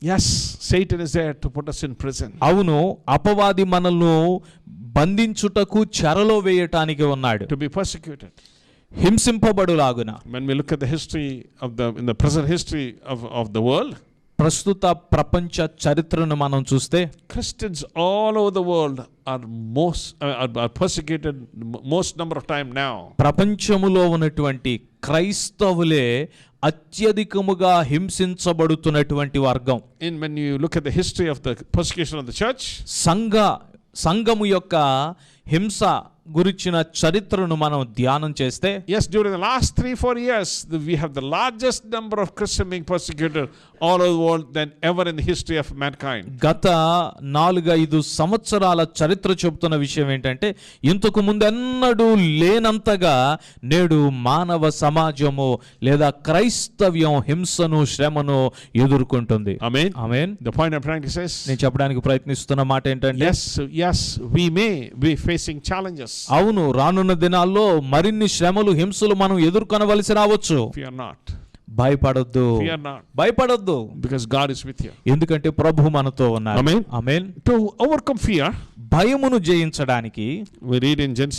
Yes, Satan is there to put us in prison. అవును, అపవాది మనల్ని బంధించుటకు చెరలో వేయటానికి ఉన్నాడు. To be persecuted. హింసింపబడులాగున. When we look at the history in the present history of the world, ప్రస్తుత ప్రపంచ చరిత్రను మనం చూస్తే Christians all over the world are persecuted most number of time now. ప్రపంచములో ఉన్నటువంటి క్రైస్తవులే అత్యధికముగా హింసించబడుతున్నటువంటి వర్గం. When you look at the history of the persecution of the church, సంఘము యొక్క హింస గురించిన చరిత్రను మనం ధ్యానం చేస్తే, yes, during the last 3-4 years, we have the largest number of Christians being persecuted all over the world than ever in the history of mankind. గత 4-5 సంవత్సరాల చరిత్ర చెబుతున్న విషయం ఏంటంటే, ఇంతకు ముందెన్నడూ లేనంతగా నేడు మానవ సమాజము లేదా క్రైస్తవ్యం హింసను, శ్రమను ఎదుర్కొంటుంది. Amen. Amen. The point I'm trying to say is, నేను చెప్పడానికి ప్రయత్నిస్తున్న మాట ఏంటంటే, yes, we may be facing challenges. అవును, రానున్న దినాల్లో మరిన్ని శ్రమలు, హింసలు మనం ఎదుర్కొనవలసి రావచ్చు. Fear not. భయపడొద్దు, Fear not. భయపడొద్దు, Because God is with you. ఎందుకంటే ప్రభు మనతో ఉన్నారు. Amen. Amen. To overcome fear, భయమును జయించడానికి we read in John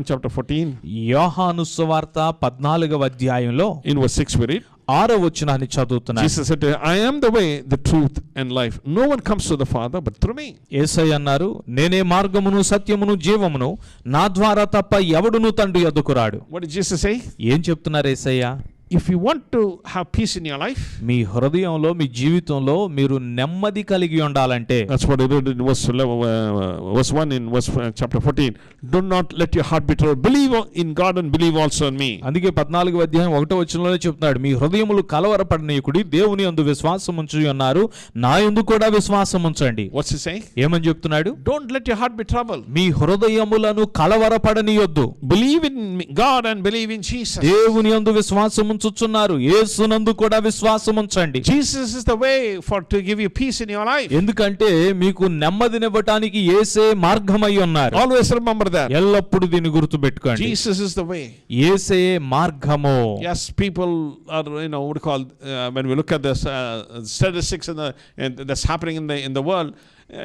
chapter 14. యోహాను సువార్త 14వ అధ్యాయంలో In verse 6 we read, 6వ వచనాన్ని చదువుతున్నాను. Jesus said, I am the way, the truth and life. No one comes to the Father but through me. యేసయ్య అన్నారు, నేనే మార్గమును, సత్యమును, జీవమును, నా ద్వారా తప్ప ఎవడును తండ్రి యొద్దకు రాడు. What did Jesus say? ఏం చెప్తున్నారు యేసయ్య? If you want to have peace in your life, మీ హృదయంలో, మీ జీవితంలో మీరు నెమ్మది కలిగి ఉండాలంటే, that's what he did in verse 1 in chapter 14. Do not let your heart be troubled. Believe in God and believe also in me. అందుకే 14వ అధ్యాయం 1వ వచనంలోనే చెప్తున్నాడు, మీ హృదయములు కలవరపడనీయకుడి, దేవుని యందు విశ్వాసం ఉంచి ఉన్నారు, నా యందు కూడా విశ్వాసం ఉంచండి. What's he saying? ఏమని చెప్తున్నాడు? Don't let your heart be troubled. మీ హృదయములను కలవరపడనీయొద్దు. Believe in God and believe in Jesus. దేవుని యందు విశ్వాసం ఉంచుచున్నారు, యేసునందు కూడా విశ్వాసం ఉంచండి. Jesus is the way to give you peace in your life. ఎందుకంటే మీకు నెమ్మదినివ్వటానికి యేసే మార్గమై ఉన్నారు. Always remember that. ఎల్లప్పుడూ దీన్ని గుర్తుపెట్టుకోండి. Jesus is the way. యేసే మార్గము. Yes, people are, what do you call, when we look at the statistics and that's happening in the world,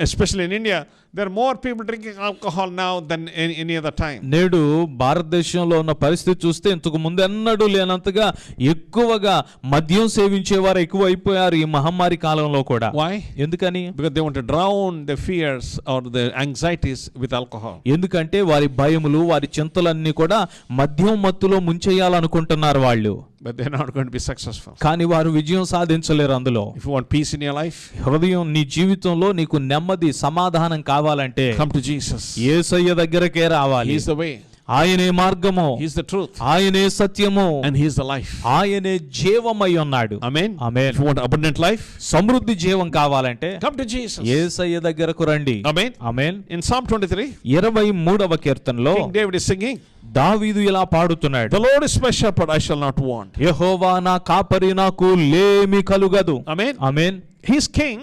especially in India, there are more people drinking alcohol now than any other time. నేడు భారతదేశంలో ఉన్న పరిస్థితి చూస్తే ఇంతకు ముందు ఎన్నడూ లేనంతగా ఎక్కువగా మద్యం సేవించేవారు ఎక్కువ అయిపోయారు ఈ మహమ్మారి కాలంలో కూడా. Why? ఎందుకని? Because they want to drown their fears or their anxieties with alcohol. ఎందుకంటే వారి భయములు, వారి చింతలన్నీ కూడా మద్యం మత్తులో ముంచేయాలనుకుంటున్నారు వాళ్ళు. But they're not going to be successful. కానీ వారు విజయం సాధించలేరు అందులో. If you want peace in your life, హృదయం, నీ జీవితంలో నీకు నెమ్మది, సమాధానం కావాలంటే come to Jesus. యేసయ్య దగ్గరకే రావాలి. He is the way. ఆయనే మార్గము, He is the truth, ఆయనే సత్యము, and He is the life. ఆయనే జీవమై ఉన్నాడు. Amen. Amen. If you want abundant life, సమృద్ధి జీవం కావాలంటే come to Jesus. యేసయ్య దగ్గరకు రండి. Amen. ఆమేన్. In Psalm 23, 23వ కీర్తనలో King David is singing, దావీదు ఇలా పాడుతున్నాడు, the Lord is my shepherd, I shall not want. యెహోవా నా కాపరి, నాకు లేమి కలుగదు. Amen. Amen. He is king,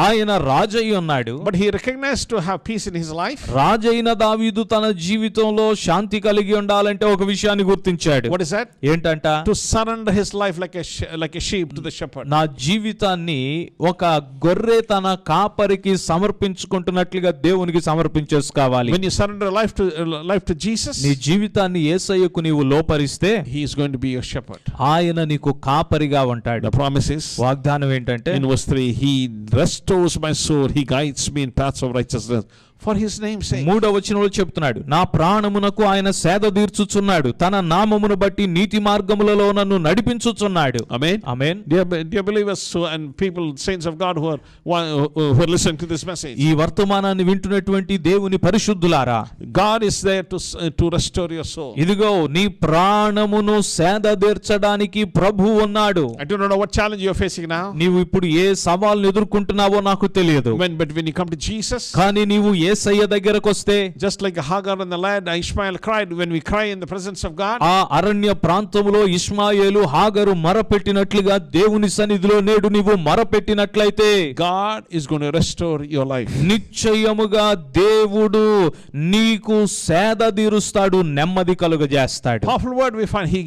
ఆయన రాజై ఉన్నాడు. but he recognized to have peace in his life. రాజైన దావీదు తన జీవితంలో శాంతి కలిగి ఉండాలంటే ఒక విషయాన్ని గుర్తించాడు. What is that? ఏంటంట? To surrender his life like a sheep to the shepherd. నా జీవితాన్ని ఒక గొర్రె తన కాపరికి సమర్పించుకుంటున్నట్లుగా దేవునికి సమర్పించేసుకోవాలి. When you surrender life to Jesus, నీ జీవితాన్ని యేసయ్యకు నీవు లోపరిస్తే he is going to be your shepherd. ఆయన నీకు కాపరిగా ఉంటాడు. The promise is, వాగ్దానం ఏంటంటే, in verse 3, he restores my soul, he guides me in paths of righteousness for his name's sake. 3వ వచనంలో చెప్తున్నాడు, నా ప్రాణమునకు ఆయన సేద తీర్చుచున్నాడు, తన నామమును బట్టి నీతి మార్గములలో నన్ను నడిపించుచున్నాడు. Amen. Amen. Dear believers and people, saints of God who are listening to this message, ఈ వర్తమానాన్ని వింటున్నటువంటి దేవుని పరిశుద్ధులారా, God is there to restore your soul. ఇదిగో నీ ప్రాణమును సేద తీర్చడానికి ప్రభు ఉన్నాడు. I do not know what challenge you are facing now, నీవు ఇప్పుడు ఏ సవాల్ని ఎదుర్కొంటున్నావో నాకు తెలియదు. but when you come to Jesus, కానీ నీవు యేసయ్య దగ్గరకు వస్తే, just like Hagar and the lad Ishmael cried, when we cry in the presence of God, ఆ అరణ్య ప్రాంతములో ఇష్మాయేలు, హాగరు మొరపెట్టినట్లుగా దేవుని సన్నిధిలో నేడు నీవు మొరపెట్టినట్లయితే God is going to restore your life. నిశ్చయముగా దేవుడు నీకు సేద తీరుస్తాడు, నెమ్మది కలుగజేస్తాడు. Powerful word we find, he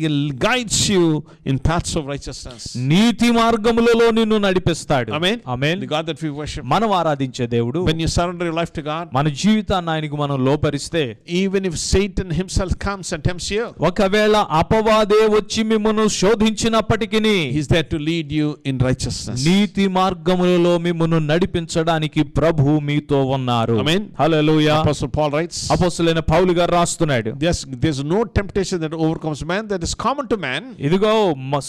guides you in paths of righteousness. నీతి మార్గములలో నిన్ను నడిపిస్తాడు. Amen. Amen. The God that we worship. మనం ఆరాధించే దేవుడు, When you surrender your life to God, మన జీవితాన్ని ఆయనకు మనం లోపరిస్తే, even if Satan himself comes and tempts you, ఒకవేళ అపవాదే వచ్చి మిమ్మును శోధించినప్పటికీ he's there to lead you in righteousness. నీతి మార్గములలో మిమ్మును నడిపించడానికి ప్రభు మీతో ఉన్నారు. Amen. హల్లెలూయా. Apostle Paul writes, అపొస్తలుడైన పౌలు గారు రాస్తున్నాడు, there's no temptation that overcomes man that is common to man. ఇదిగో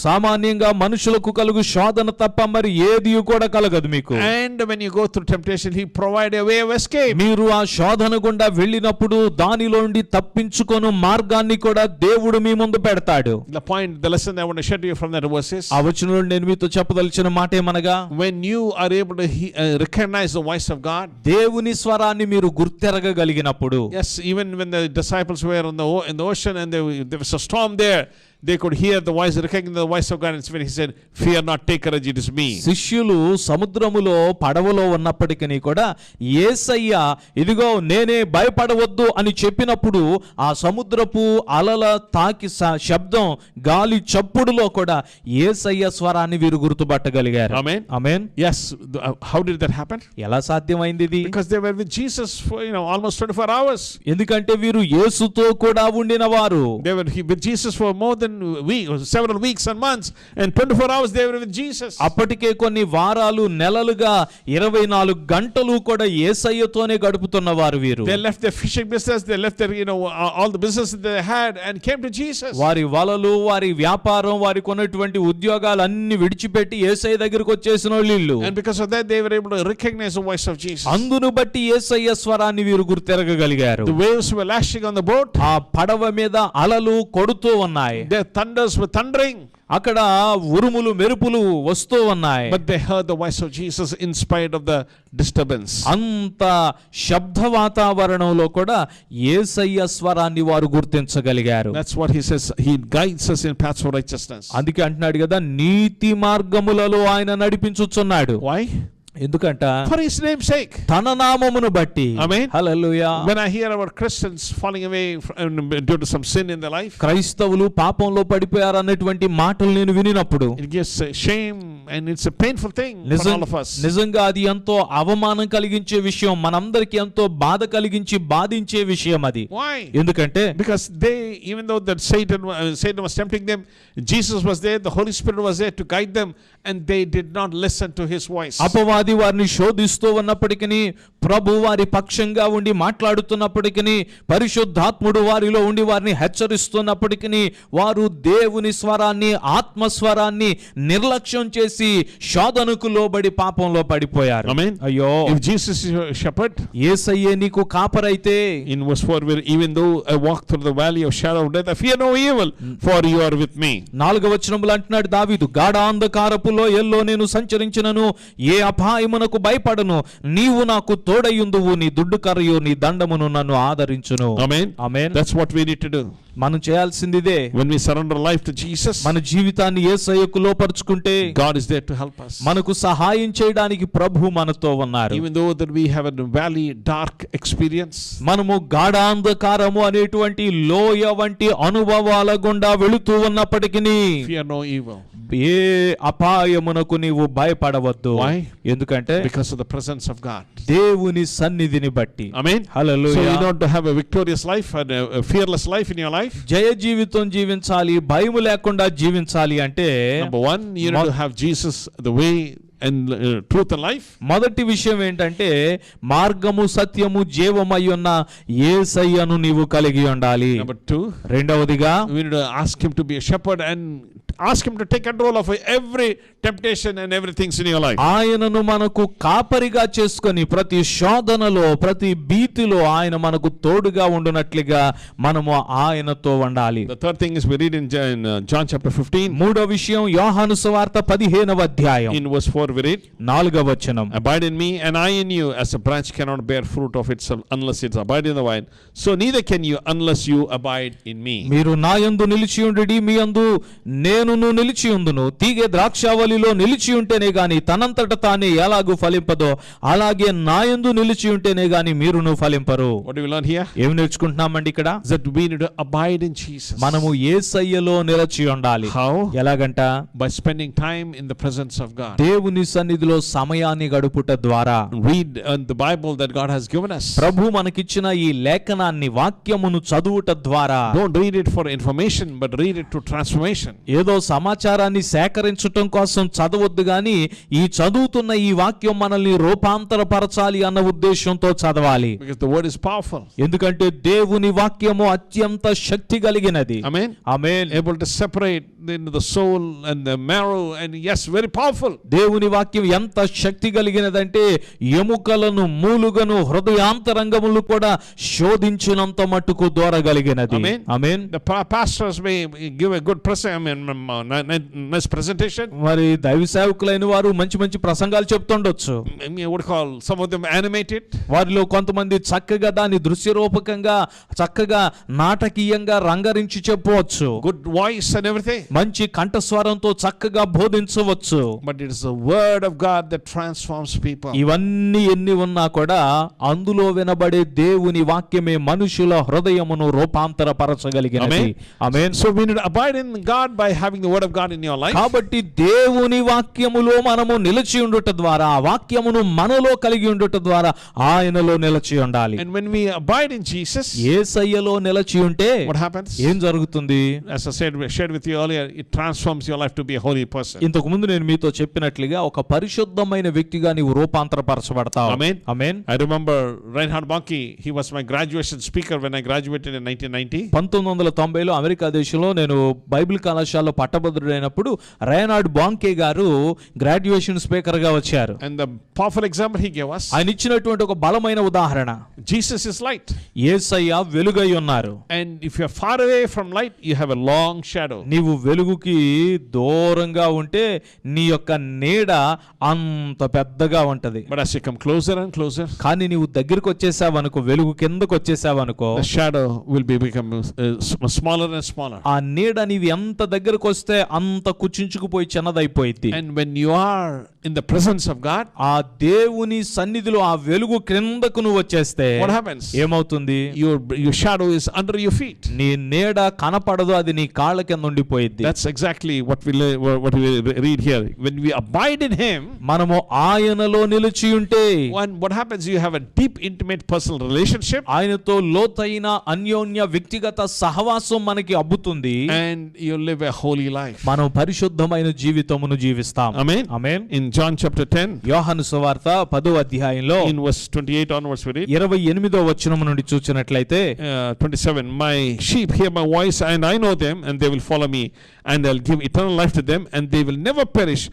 సామాన్యంగా మనుషులకు కలుగు శోధన తప్ప మరి ఏది కూడా కలగదు మీకు. And when you go through temptation, he provide a way of escape. మీ మీరు ఆ శోధన గుండా వెళ్ళినప్పుడు దానిలోండి తప్పించుకొను మార్గాన్ని కూడా దేవుడు మీ ముందు పెడతాడు. The lesson I want to share to you from that verse is, ఆ వచనంలో నేను మీతో చెప్పదలిచిన మాట ఏమనగా, when you are able to recognize the voice of God. దేవుని స్వరాన్ని మీరు గుర్తెరగగలిగినప్పుడు. Yes, even when the disciples were in the ocean and there was a storm there, they could hear the voice, recognize the voice of God, and when he said, "Fear not, take courage, it is me." శిష్యులు సముద్రములో పడవలో ఉన్నప్పటికీ కూడా యేసయ్య ఇదిగో నేనే, భయపడవద్దు అని చెప్పినప్పుడు ఆ సముద్రపు అలల తాకి శబ్దం, గాలి చప్పుడులో కూడా యేసయ్య స్వరాన్ని వీరు గుర్తుపట్టగలిగారు. Amen. Amen. Yes, how did that happen? ఎలా సాధ్యమైంది ఇది? Because they were with Jesus for almost 24 hours. ఎందుకంటే వీరు యేసుతో కూడా ఉండిన వారు. They were with Jesus for more than several weeks and months, and 24 hours they were with Jesus. అప్పటికే కొన్ని వారాలు, నెలలుగా 24 గంటలు కూడా యేసయ్యతోనే గడుపుతున్న వారు వీరు. They left their fishing business, they left their all the business that they had and came to Jesus. వారి వలలు, వారి వ్యాపారం, వారికి ఉన్నటువంటి ఉద్యోగాలన్నీ విడిచిపెట్టి యేసయ్య దగ్గరికి వచ్చేసిన వీళ్ళు. And because of that they were able to recognize the voice of Jesus. అందును బట్టి యేసయ్య స్వరాన్ని వీరు గుర్తెరగగలిగారు. The waves were lashing on the boat. ఆ పడవ మీద అలలు కొడుతూ ఉన్నాయి. The thunders were thundering. అక్కడ ఉరుములు మెరుపులు వస్తూ ఉన్నాయి. But they heard the voice of Jesus in spite of the disturbance. అంత శబ్ద వాతావరణంలో కూడా యేసయ్య స్వరాన్ని వారు గుర్తించగలిగారు. That's what he says. He guides us in paths of righteousness. అందుకే అంటున్నాడు కదా, నీతి మార్గములలో ఆయన నడిపించుచున్నాడు. Why? ఎందుకంట For his name's sake. తన నామమును బట్టి. Amen. Hallelujah. When I hear about Christians falling away due to some sin in their life, క్రైస్తవులు పాపంలో పడిపోయారు అన్నటువంటి మాటలు నేను వినినప్పుడు it gives shame and it's a painful thing for all of us. నిజంగా అది ఎంతో అవమానం కలిగించే విషయం, మనందరికీ ఎంతో బాధ కలిగించి బాధించే విషయం అది. Why? ఎందుకంటే Because even though that Satan was tempting them, Jesus was there, the Holy Spirit was there to guide them, and they did not listen to his voice. అపవాది వారిని శోధిస్తూ ఉన్నప్పటికీ, ప్రభు వారి పక్షంగా ఉండి మాట్లాడుతున్నప్పటికీ, పరిశుద్ధాత్ముడు వారిలో ఉండి వారిని హెచ్చరిస్తున్నప్పటికీ, వారు దేవుని స్వరాన్ని, ఆత్మస్వరాన్ని నిర్లక్ష్యం చేసి శోధనకు లోబడి పాపంలో పడిపోయారు. Amen. అయ్యో, If Jesus is your shepherd, యేసయ్యే నీకు కాపరైతే, in verse 4, where even though I walk through the valley of shadow of death, I fear no evil, for you are with me. 4వ వచనములో అంటున్నాడు దావీదు, గాఢాంధకారపు లోయల్లో నేను సంచరించినను ఏ అపాయమునకు భయపడను, నీవు నాకు తోడయుందువు, నీ దుడ్డు కర్రయు నీ దండమును నన్ను ఆదరించును. Amen. Amen. That's what we need to do. మనం చేయాల్సింది ఇదే. When we surrender life to Jesus, మన జీవితాన్ని యేసయ్యకు లోపరుచుకుంటే God is there to help us. మనకు సహాయం చేయడానికి ప్రభు మనతో ఉన్నారు. Even though that we have a valley dark experience, మనము గాఢాంధకారము అనేటువంటి లోయ వంటి అనుభవాల గుండా వెళుతూ ఉన్నప్పటికీ fear no evil. ఏ అపాయమునకు నీవు భయపడవద్దు. Why? ఎందుకంటే Because of the presence of God. దేవుని సన్నిధిని బట్టి. Amen. Hallelujah. So you don't have a victorious life and a fearless life in your life. జయ జీవితం జీవించాలి, భయము లేకుండా జీవించాలి అంటే, Number 1, you need to have Jesus the way and truth and life. మొదటి విషయం ఏంటంటే మార్గము, సత్యము, జీవమై ఉన్న యేసయ్యను నీవు కలిగి ఉండాలి. Number 2, రెండవదిగా we need to ask him to be a shepherd and ask him to take control of every temptation and everything in your life. ఆయనను మనకు కాపరిగా చేసుకొని ప్రతి శోధనలో, ప్రతి భీతిలో ఆయన మనకు తోడుగా ఉండునట్లుగా మనము ఆయనతో ఉండాలి. The third thing is we read in John chapter 15. మూడో విషయం యోహాను సువార్త 15వ అధ్యాయం In verse 4 we read, 4వ వచనం, abide in me and I in you, as a branch cannot bear fruit of itself unless it abide in the vine, so neither can you unless you abide in me. మీరు నా యందు నిలిచి ఉండుడి, మీ యందు నేనును నిలిచి ఉందును. తీగె ద్రాక్షావళిలో నిలిచి ఉంటేనే గాని తనంతట తానే ఎలాగూ ఫలింపదో, అలాగే నా యందు నిలిచి ఉంటేనే గాని మీరును ఫలింపరు. What do we learn here? ఏం నేర్చుకుంటున్నామండి ఇక్కడ? That we need to abide in Jesus. మనము యేసయ్యలో నిలిచి ఉండాలి. How? ఎలాగంట? By spending time in the presence of God. దేవుని సన్నిధిలో సమయాన్ని గడుపుట ద్వారా. Read the Bible that God has given us. ప్రభు మనకిచ్చిన ఈ లేఖనాన్ని, వాక్యమును చదువుట ద్వారా. Don't read it for information, but read it to transformation. ఏదో సమాచారాన్ని సేకరించటం కోసం చదవద్దు గాని ఈ చదువుతున్న ఈ వాక్యం మనల్ని రూపాంతరపరచాలి అన్న ఉద్దేశంతో చదవాలి. Because the word is powerful. ఎందుకంటే దేవుని వాక్యము అత్యంత శక్తి కలిగినది. Amen. Amen. Able to separate the soul and the marrow, and yes, very powerful. దేవుని వాక్యం ఎంత శక్తి కలిగినదంటే ఎముకలను మూలుగను హృదయాంతరంగములు కూడా శోధించినంత మట్టుకు దూరగలిగినది. Amen. Amen. The pastors may give a good nice presentation. మరి దైవ సేవకులైన వారు మంచి మంచి ప్రసంగాలు చెప్తుండొచ్చు. I would call some of them animated. వారిలో కొంతమంది చక్కగా దాన్ని దృశ్యరూపకంగా చక్కగా నాటకీయంగా రంగరించి చెప్పవచ్చు. Good voice and everything. మంచి కంఠస్వరంతో చక్కగా బోధించవచ్చు. But it is the word of God that transforms people. ఇవన్నీ ఎన్ని ఉన్నా కూడా అందులో వినబడే దేవుని వాక్యమే మనుషుల హృదయమును రూపాంతరపరచగలిగినది. ఆమేన్. So we need to abide in God by having the word of God in your life. కాబట్టి దేవుని వాక్యములో మనము నిలిచి ఉండుట ద్వారా ఆ వాక్యమును మనలో కలిగి ఉండుట ద్వారా ఆయనలో నిలిచి ఉండాలి. And when we abide in Jesus, యేసయ్యలో నిలిచి ఉంటే what happens? ఏం జరుగుతుంది? As I shared with you earlier, it transforms your life to be a holy person. ఇంతకు ముందు నేను మీతో చెప్పినట్లుగా ఒక పరిశుద్ధమైన వ్యక్తిగా నీవు రూపాంతరపరచబడతావు. Amen. Amen. I remember Reinhard Bonnke, he was my graduation speaker when I graduated in 1990. 1990లో America దేశంలో నేను బైబిల్ కళాశాలలో పట్టభద్రుడైనప్పుడు రైనార్డ్ బాంకే గారు గ్రాడ్యుయేషన్ స్పీకర్ గా వచ్చారు. And the powerful example he gave us, ఆయన ఇచ్చినటువంటి ఒక బలమైన ఉదాహరణ, Jesus is light. యేసయ్య వెలుగై ఉన్నారు. And if you are far away from light, you have a long shadow. నీవు వెలుగుకి దూరంగా ఉంటే నీ యొక్క నీడ అంత పెద్దగా ఉంటది. But as you come closer and closer, కానీ నీవు దగ్గరికి వచ్చేసావనుకో, వెలుగు కిందకు వచ్చేసావనుకో, the shadow will become smaller and smaller. ఆ నీడ నీవు ఎంత దగ్గరకు వస్తే అంత కుచించుకుపోయి చిన్నదైపోయింది. And when you are in the presence of God, ఆ దేవుని సన్నిధిలో ఆ వెలుగు క్రిందకు నువ్వు వచ్చేస్తే what happens? ఏమవుతుంది? Your shadow is under your feet. నీ నీడ కనపడదు, అది నీ కాళ్ళ కింద ఉండిపోయింది. That's exactly what we read here. When we abide in Him, మనము ఆయనలో నిలిచి ఉంటే what happens? You have a deep, intimate, personal relationship, ఆయనతో లోతైన అన్యోన్య వ్యక్తిగత సహవాసం మనకి అబ్బుతుంది. and you live a holy life. మనం పరిశుద్ధమైన జీవితమును జీవిస్తాం. Amen. Amen. In John chapter 10, యోహాను సువార్త 10వ అధ్యాయంలో in verse 28 onwards, we read 28వ వచనం నుండి చూచినట్లయితే 27, my sheep hear my voice, and I know them, and they will follow me, and I'll give eternal life to them, and they will never perish.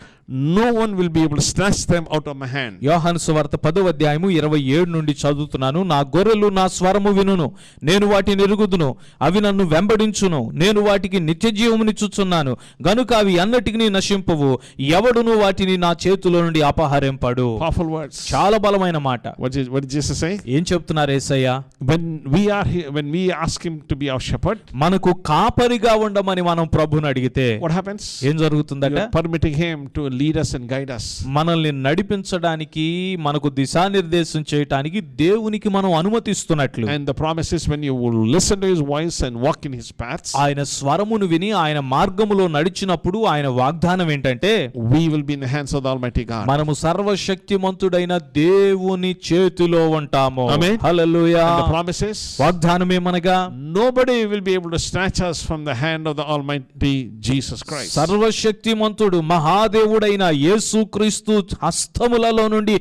No one will be able to snatch them out of my hand. యోహాను సువార్త 10వ అధ్యాయము 27 నుండి చదువుతున్నాను. నా గొర్రెలు నా స్వరము వినును, నేను వాటిని ఎరుగుదును, అవి నన్ను వెంబడించును, నేను వాటికి నిత్య జీవమునిచ్చుచున్నాను, గనుక అవి అన్నిటికీ నశింపవు, ఎవడును వాటిని నా చేతిలో నుండి అపహరింపడు. Powerful words. చాలా బలమైన మాట. What did Jesus say? ఏం చెప్తున్నారు యేసయ్య? When we are here, when we ask Him to be our shepherd, మనకు కాపరిగా ఉండమని మనం ప్రభువుని అడిగితే what happens? ఏం జరుగుతుందట? You are permitting Him to lead us and guide us. మనల్ని నడిపించడానికి, మనకు దిశానిర్దేశం చేయడానికి దేవునికి మనం అనుమతిస్తున్నట్లు. And the promise is, when you will listen to His voice and walk in His paths, ఆయన స్వరమును విని ఆయన మార్గములో నడిచినప్పుడు ఆయన వాగ్దానం ఏంటంటే, we will be in the hands of the Almighty God. మనము సర్వశక్తిమంతుడైన దేవుని చేతిలో ఉంటాము. Amen. Hallelujah. And the promise is, వాగ్దానం ఏమనగా, nobody will be able to snatch us from the hand of the Almighty Jesus Christ. సర్వశక్తిమంతుడు మహాదేవుడైన యేసుక్రీస్తు హస్తములలో నుండి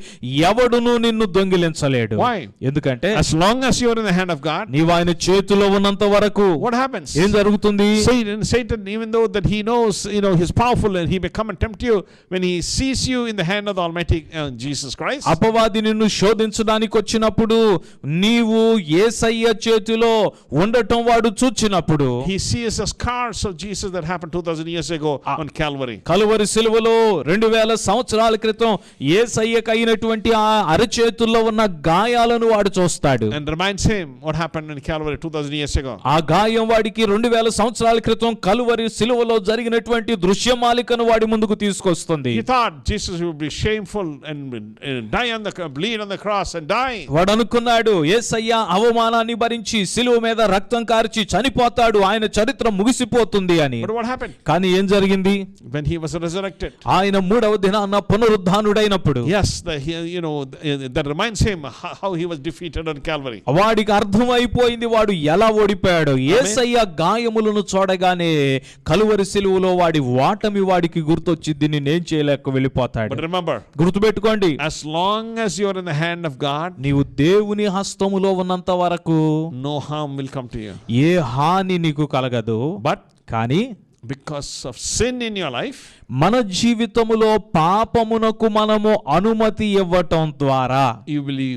ఎవడును నిన్ను దొంగిలించలేడు. Why? ఎందుకంటే As long as you are in the hand of God, నీవు ఆయన చేతిలో ఉన్నంత వరకు what happens? ఏం జరుగుతుంది? Satan, even though that he knows, he's powerful, and he may come and tempt you, when he sees you in the hand of the Almighty Jesus Christ, అపవాది నిన్ను శోధించడానికి వచ్చినప్పుడు నీవు యేసయ్య చేతిలో ఉండటం వాడు చూచినప్పుడు, he sees the scars of Jesus that happened 2000 years ago on Calvary. Calvary సిలువలో 2000 సంవత్సరాల క్రితం యేసయ్యకు అయినటువంటి ఆ అరచేతుల్లో ఉన్న గాయాలను వాడు చూస్తాడు. And reminds him what happened in Calvary 2000 years ago. ఆ గాయం వాడికి 2000 సంవత్సరాల క్రితం కలువరి సిలువలో జరిగినటువంటి దృశ్యమాలికను వాడి ముందుకు తీసుకొస్తుంది. He thought Jesus would be shameful and die bleed on the cross and die. వాడు అనుకున్నాడు యేసయ్య అవమానాన్ని భరించి సిలువ మీద రక్తం కార్చి చనిపోతాడు, ఆయన చరిత్ర ముగిసిపోతుంది అని. But what happened? కానీ ఏం జరిగింది? When he was resurrected, ఆయన ఆయన మూడవ దినాన పునరుద్ధానుడైనప్పుడు Yes, that reminds him how he was defeated on Calvary. వాడికి అర్థమైపోయింది వాడు ఎలా ఓడిపోయాడు. యేసయ్య గాయములను చూడగానే కలువరి సిలువలో వాడి వాటమి వాడికి గుర్తొచ్చింది. నేనేం చేయలేక వెళ్ళిపోతాడు. But remember, గుర్తుపెట్టుకోండి, as long as you are in the hand of God, నీవు దేవుని హస్తములో ఉన్నంత వరకు no harm will come to you. ఏ హాని నీకు కలగదు. But కానీ because of sin in your life, మన జీవితములో పాపమునకు మనము అనుమతి ఇవ్వటం ద్వారా you will be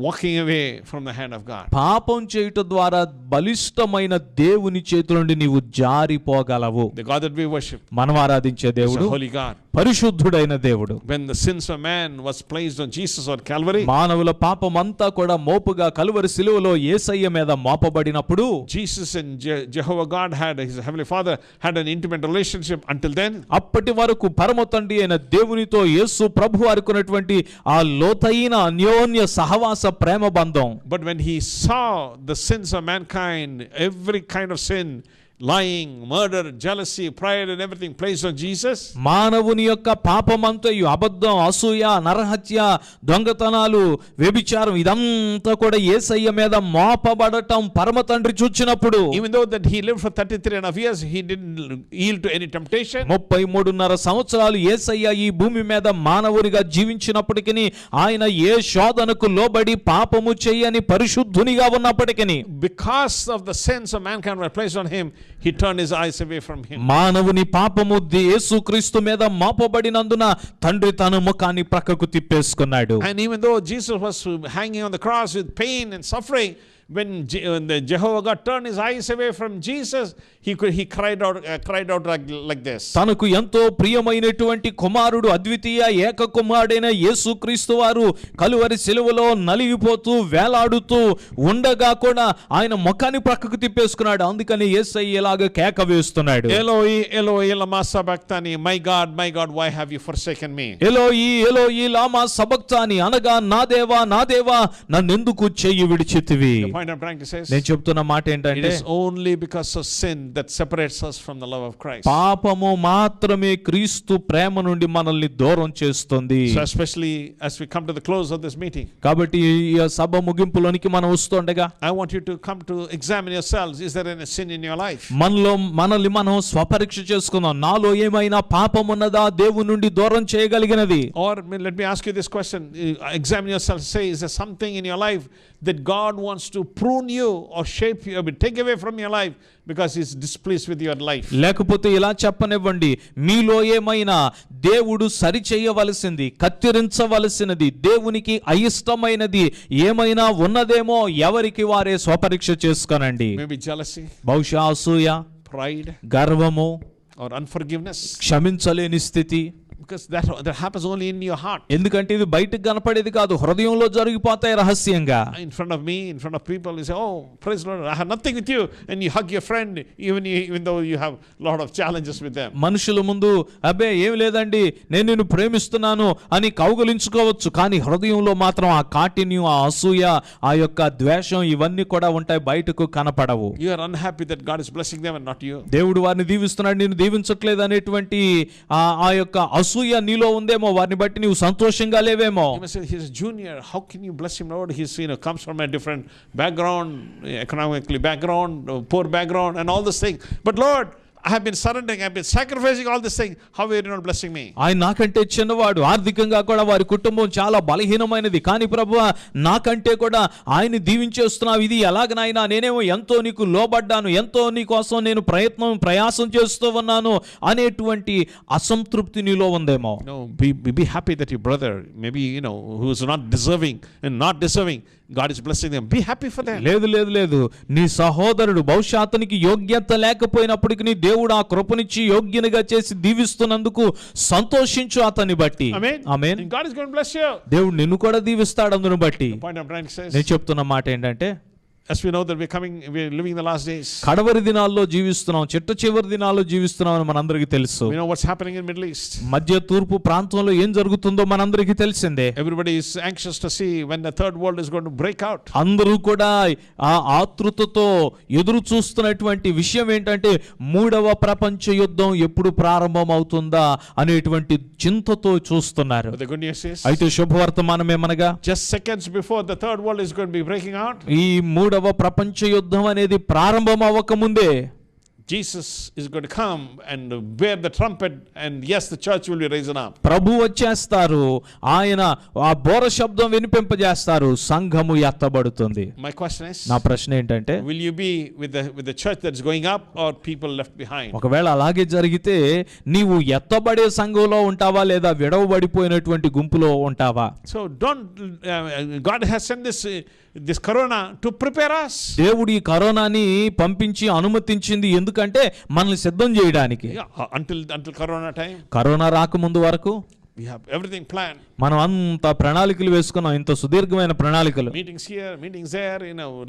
walking away from the hand of God. పాపం చేయుట ద్వారా బలిష్టమైన దేవుని చేతుల నుండి నీవు జారిపోగలవు. The God that we worship మనం ఆరాధించే is దేవుడు a holy God. పరిశుద్ధుడైన దేవుడు. When the sins of man was placed on Jesus on Calvary, మానవుల పాపమంతా కూడా మోపుగా కలువరి సిలువలో యేసయ్య మీద మోపబడినప్పుడు Jesus and Jehovah God had, his heavenly Father had an intimate relationship until then. అప్పటి వరకు పరమ తండ్రి అయిన దేవునితో యేసు ప్రభు వారుకున్నటువంటి ఆ లోతైన అన్యోన్య సహవాస ప్రేమ బంధం. But when he saw the sins of mankind, every kind of sin, lying, murder, jealousy, pride and everything placed on Jesus, మానవుని యొక్క పాపమంతయు అబద్ధం, అసూయ, నరహత్య, దొంగతనాలు, వ్యభిచారం ఇదంతా కూడా యేసయ్య మీద మోపబడటం పరమ తండ్రి చూచినప్పుడు, even though that he lived for 33.5 years, he didn't yield to any temptation. 33.5 సంవత్సరాలు యేసయ్య ఈ భూమి మీద మానవునిగా జీవించినప్పటికీ ఆయన ఏ శోధనకు లోబడి పాపము చేయని పరిశుద్ధునిగా ఉన్నప్పటికీ, because of the sins of mankind were placed on him, he turned his eyes away from him. మానవుని పాపము యేసుక్రీస్తు మీద మోపబడినందున తండ్రి తన ముఖాన్ని ప్రక్కకు తిప్పేసుకున్నాడు. And even though Jesus was hanging on the cross with pain and suffering, when the Jehovah God turned his eyes away from Jesus, he cried out like this. తనకు ఎంతో ప్రియమైనటువంటి కుమారుడు, అద్వితీయ ఏక కుమారుడైన యేసుక్రీస్తు వారు కలువరి సిలువలో నలిగిపోతూ వేలాడుతూ ఉండగా కూడా ఆయన ముఖాన్ని ప్రక్కకు తిప్పేసుకున్నాడు. అందుకని యేసయ్య ఇలాగ కేక వేస్తున్నాడు, Eloi, Eloi, lama sabachthani, my God, why have you forsaken me? ఎలోయి ఎలోయి లామా సబక్తాని, అనగా నా దేవా నా దేవా నన్నెందుకు చెయ్యి విడిచితివి. The point I'm trying to say is, నేను చెప్తున్న మాట it ఏంటంటే, is only because of sin that separates us from the love of Christ. పాపము మాత్రమే క్రీస్తు ప్రేమ నుండి మనల్ని దూరం చేస్తుంది. So especially as we come to the close of this meeting, కాబట్టి ఈ సభ ముగింపులోనికి మనం వస్తుండగా I want you to come to examine yourselves. Is there any sin in your life? మనల్ని మనం స్వపరీక్ష చేసుకుందాం. నాలో ఏమైనా పాపం ఉన్నదా దేవుని నుండి దూరం చేయగలిగినది? Or let me ask you this question. Examine yourself. Say, is there something in your life that God wants to prune you or shape you, or take away from your life because he's displeased with your life? లేకపోతే ఇలా చెప్పనివ్వండి, మీలో ఏమైనా దేవుడు సరిచేయవలసింది, కత్తిరించవలసినది, దేవునికి అయిష్టమైనది ఏమైనా ఉన్నదేమో ఎవరికి వారే స్వపరీక్ష చేసుకోనండి. Maybe jealousy, బహుశా అసూయ, pride, గర్వము, or unforgiveness. క్షమించలేని స్థితి. Because that happens only in your heart. ఎందుకంటే ఇది బయటకు కనపడేది కాదు, హృదయంలో జరిగిపోతాయి రహస్యంగా. In front of me, in front of people, you say, oh, praise the Lord, I have nothing with you. And you hug your friend, even though you have a lot of challenges with them. మనుషుల ముందు అబ్బే ఏం లేదండి నేను నిన్ను ప్రేమిస్తున్నాను అని కౌగలించుకోవచ్చు, కానీ హృదయంలో మాత్రం ఆ కాఠిన్యం, ఆ అసూయ, ఆ యొక్క ద్వేషం ఇవన్నీ కూడా ఉంటాయి, బయటకు కనపడవు. You are unhappy that God is blessing them and not you. దేవుడు వారిని దీవిస్తున్నాడు, నేను దీవించట్లేదు అనేటువంటి ఆ యొక్క అసూయ నీలో ఉందేమో, వారిని బట్టి నీవు సంతోషంగా లేవేమో. You must say, he's a junior, how can you bless him, Lord? He's comes from a different background, economically background, poor background and all those things. But Lord, I have been surrendering, I have been sacrificing all this thing. How are you not blessing me? ఆయన నాకంటే చిన్నవాడు, ఆర్థికంగా కూడా వారి కుటుంబం చాలా బలహీనమైనది, కానీ ప్రభువా నాకంటే కూడా ఆయన దీవించేస్తున్నావు, ఇది ఎలాగనైనా నేనేమో ఎంతో నీకు లోబడ్డాను, ఎంతో నీ కోసం నేను ప్రయాసం చేస్తూ ఉన్నాను అనేటువంటి అసంతృప్తి నీలో ఉందేమో. No, be happy that your brother, maybe who is not deserving, God is blessing them. Be happy for that. లేదు నీ సహోదరుడు బహుశా అతనికి యోగ్యత లేకపోయినప్పటికీ నీ దేవుడు ఆ కృపనిచ్చి యోగ్యునిగా చేసి దీవిస్తున్నందుకు సంతోషించు అతన్ని బట్టి. ఆమేన్. God is going to bless you. దేవుడు నిన్ను కూడా దీవిస్తాడు అందును బట్టి. The point I'm trying to say is, నేను చెప్తున్న మాట ఏంటంటే, as we know that we're living the last days. కడవరి దినాల్లో జీవిస్తున్నాం, చిట్ట చివరి దినాల్లో జీవిస్తున్నాం అని మనందరికీ తెలుసు. We know what's happening in Middle East. మధ్య తూర్పు ప్రాంతంలో ఏం జరుగుతుందో మనందరికీ తెలిసిందే. Everybody is anxious to see when the third world is going to break out. అందరూ కూడా ఆ ఆతృతతో ఎదురు చూస్తున్నటువంటి విషయం ఏంటంటే మూడవ ప్రపంచ యుద్ధం ఎప్పుడు ప్రారంభం అవుతుందా అనేటువంటి చింతతో చూస్తున్నారు. But the good news is, అయితే శుభవర్తమానం ఏమనగా, just seconds before the third world is going to be breaking out, ఈ మూడవ ప్రపంచ యుద్ధం అనేది ప్రారంభం అవ్వకముందే Jesus is going to come and bear the trumpet, and yes, the church will be risen up. ప్రభు వచ్చేస్తారు, ఆయన ఆ బోర శబ్దం వినిపింపజేస్తారు, సంఘము ఎత్తబడుతుంది. My question is, నా ప్రశ్న ఏంటంటే, will you be with the church that's going up or people left behind? ఒకవేళ అలాగే జరిగితే నీవు ఎత్తబడే సంఘంలో ఉంటావా లేదా విడవబడిపోయినటువంటి గుంపులో ఉంటావా? So God has sent this corona to prepare us. దేవుడు ఈ కరోనాని పంపించి అనుమతించింది ఎందుకంటే మనల్ని సిద్ధం చేయడానికి. Until corona time, కరోనా రాకముందు వరకు we have everything planned. మనం అంత ప్రణాళికలు వేసుకున్నాం, ఇంత సుదీర్ఘమైన ప్రణాళికలు. Meetings here, meetings there,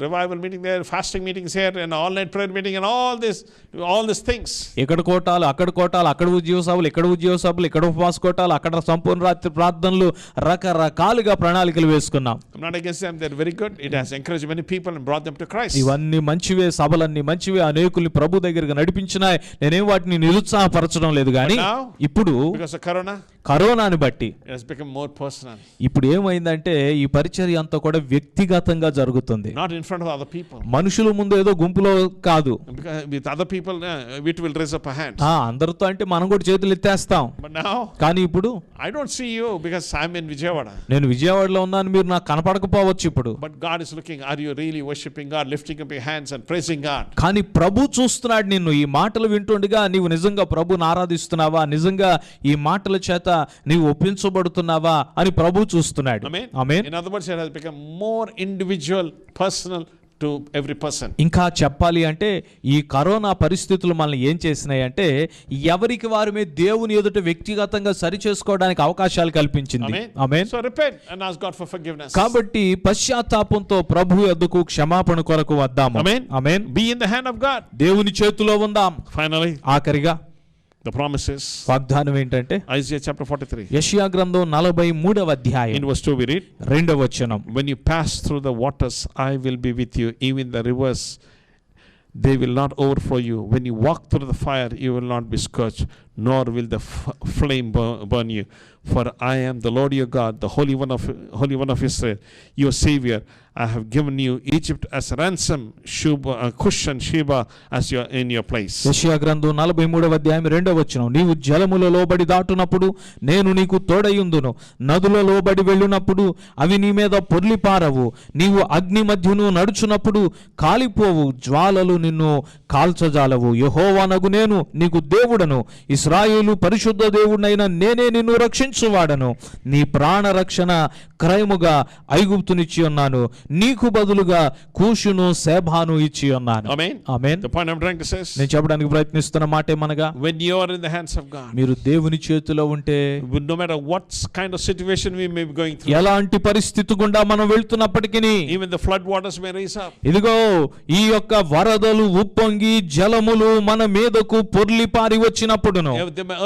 revival meeting there, fasting meetings here, and all night prayer meeting, and all these things. ఇక్కడ కోటాలు, అక్కడ కోటాలు, అక్కడ ఉద్యోగ సభలు, ఇక్కడ ఉద్యోగ సభలు, ఇక్కడ ఉపవాస కోటాలు, అక్కడ సంపూర్ణ రాత్రి ప్రార్థనలు, రకరకాలుగా ప్రణాళికలు వేసుకున్నాం. I'm not against them, they're very good. It has encouraged many people and brought them to Christ. ఇవన్నీ మంచివే, సభలన్నీ మంచివే, అనేకుల్ని ప్రభు దగ్గరికి నడిపించినాయి. నేనేం వాటిని నిరుత్సాహపరచడం లేదు, కానీ ఇప్పుడు because of కరోనాని బట్టి it has become more personal. ఇప్పుడు ఏమైందంటే ఈ పరిచర్య అంతా కూడా వ్యక్తిగతంగా జరుగుతుంది. Not in front of other people. మనుషుల ముందు ఏదో గుంపులో కాదు. Because with other people we will raise up our hands. అందరితో అంటే మనం కూడా చేతులు ఎత్తేస్తాం. But now, కానీ ఇప్పుడు I don't see you because I'm in Vijayawada. నేను విజయవాడలో ఉన్నాను, మీరు నాకు కనపడకపోవచ్చు ఇప్పుడు. But God is looking, are you really worshiping God, lifting up your hands and praising God? కానీ ప్రభు చూస్తున్నాడు నిన్ను. ఈ మాటలు వింటుండగా నీవు నిజంగా ప్రభుని ఆరాధిస్తున్నావా, నిజంగా ఈ మాటల చేత నీవు ఒప్పించబడుతున్నావా అని ప్రభు చూస్తున్నాడు. ఆమేన్. In other words, it has become more individual, personal to every person. ఇంకా చెప్పాలి అంటే ఈ కరోనా పరిస్థితులు మనల్ని ఏం చేసినాయి అంటే ఎవరికి వారమే దేవుని ఎదుట వ్యక్తిగతంగా సరి చేసుకోవడానికి అవకాశాలు కల్పించింది. ఆమేన్. So repent and ask God for forgiveness. కాబట్టి పశ్చాత్తాపంతో ప్రభు యొద్దకు క్షమాపణ కొరకు వద్దాము. ఆమేన్. Be in the hand of God. దేవుని చేతిలో ఉందాం. Finally, ఆఖరిగా the promises. వాగ్దానం ఏంటంటే Isaiah chapter 43. యెషయా గ్రంథం 43వ అధ్యాయం In verse 2 we read, 2వ వచనం, when you pass through the waters, I will be with you. Even the rivers, they will not overflow you. When you walk through the fire, you will not be scorched, nor will the flame burn you. For I am the Lord your God, the Holy One of Israel, your Savior. I have given you Egypt as a ransom, Cush and Sheba as in your place. యెషయా గ్రంథం 43వ అధ్యాయం 2వ వచనం, నీవు జలముల లోబడి దాటునప్పుడు నేను నీకు తోడయుందును, నదుల లోబడి వెళ్ళునప్పుడు అవి నీ మీద పొర్లిపారవు, నీవు అగ్ని మధ్యను నడుచునప్పుడు కాలిపోవు, జ్వాలలు నిన్ను కాల్చజాలవు. యెహోవానగు నేను నీకు దేవుడను, ఇశ్రాయేలు పరిశుద్ధ దేవుడనైన నేనే నిన్ను రక్షించువాడను. నీ ప్రాణ రక్షణ క్రయముగా ఐగుప్తునిచ్చి ఉన్నాను, నీకు బదులుగా కూషును సేబాను ఇచ్చి ఉన్నాను. ఆమేన్. The point I'm trying to say is, నేను చెప్పడానికి ప్రయత్నిస్తున్న మాట ఏమనగా, when you are in the hands of God, మీరు దేవుని చేతిలో ఉంటే no matter what kind of situation we may be going through, ఎలాంటి పరిస్థితి గుండా మనం వెళ్తున్నప్పటికీ, even the flood waters may rise up, ఇదిగో ఈ యొక్క వరదలు ఉప్పొంగి జలములు మన మీదకు పొర్లిపారి వచ్చినప్పుడును,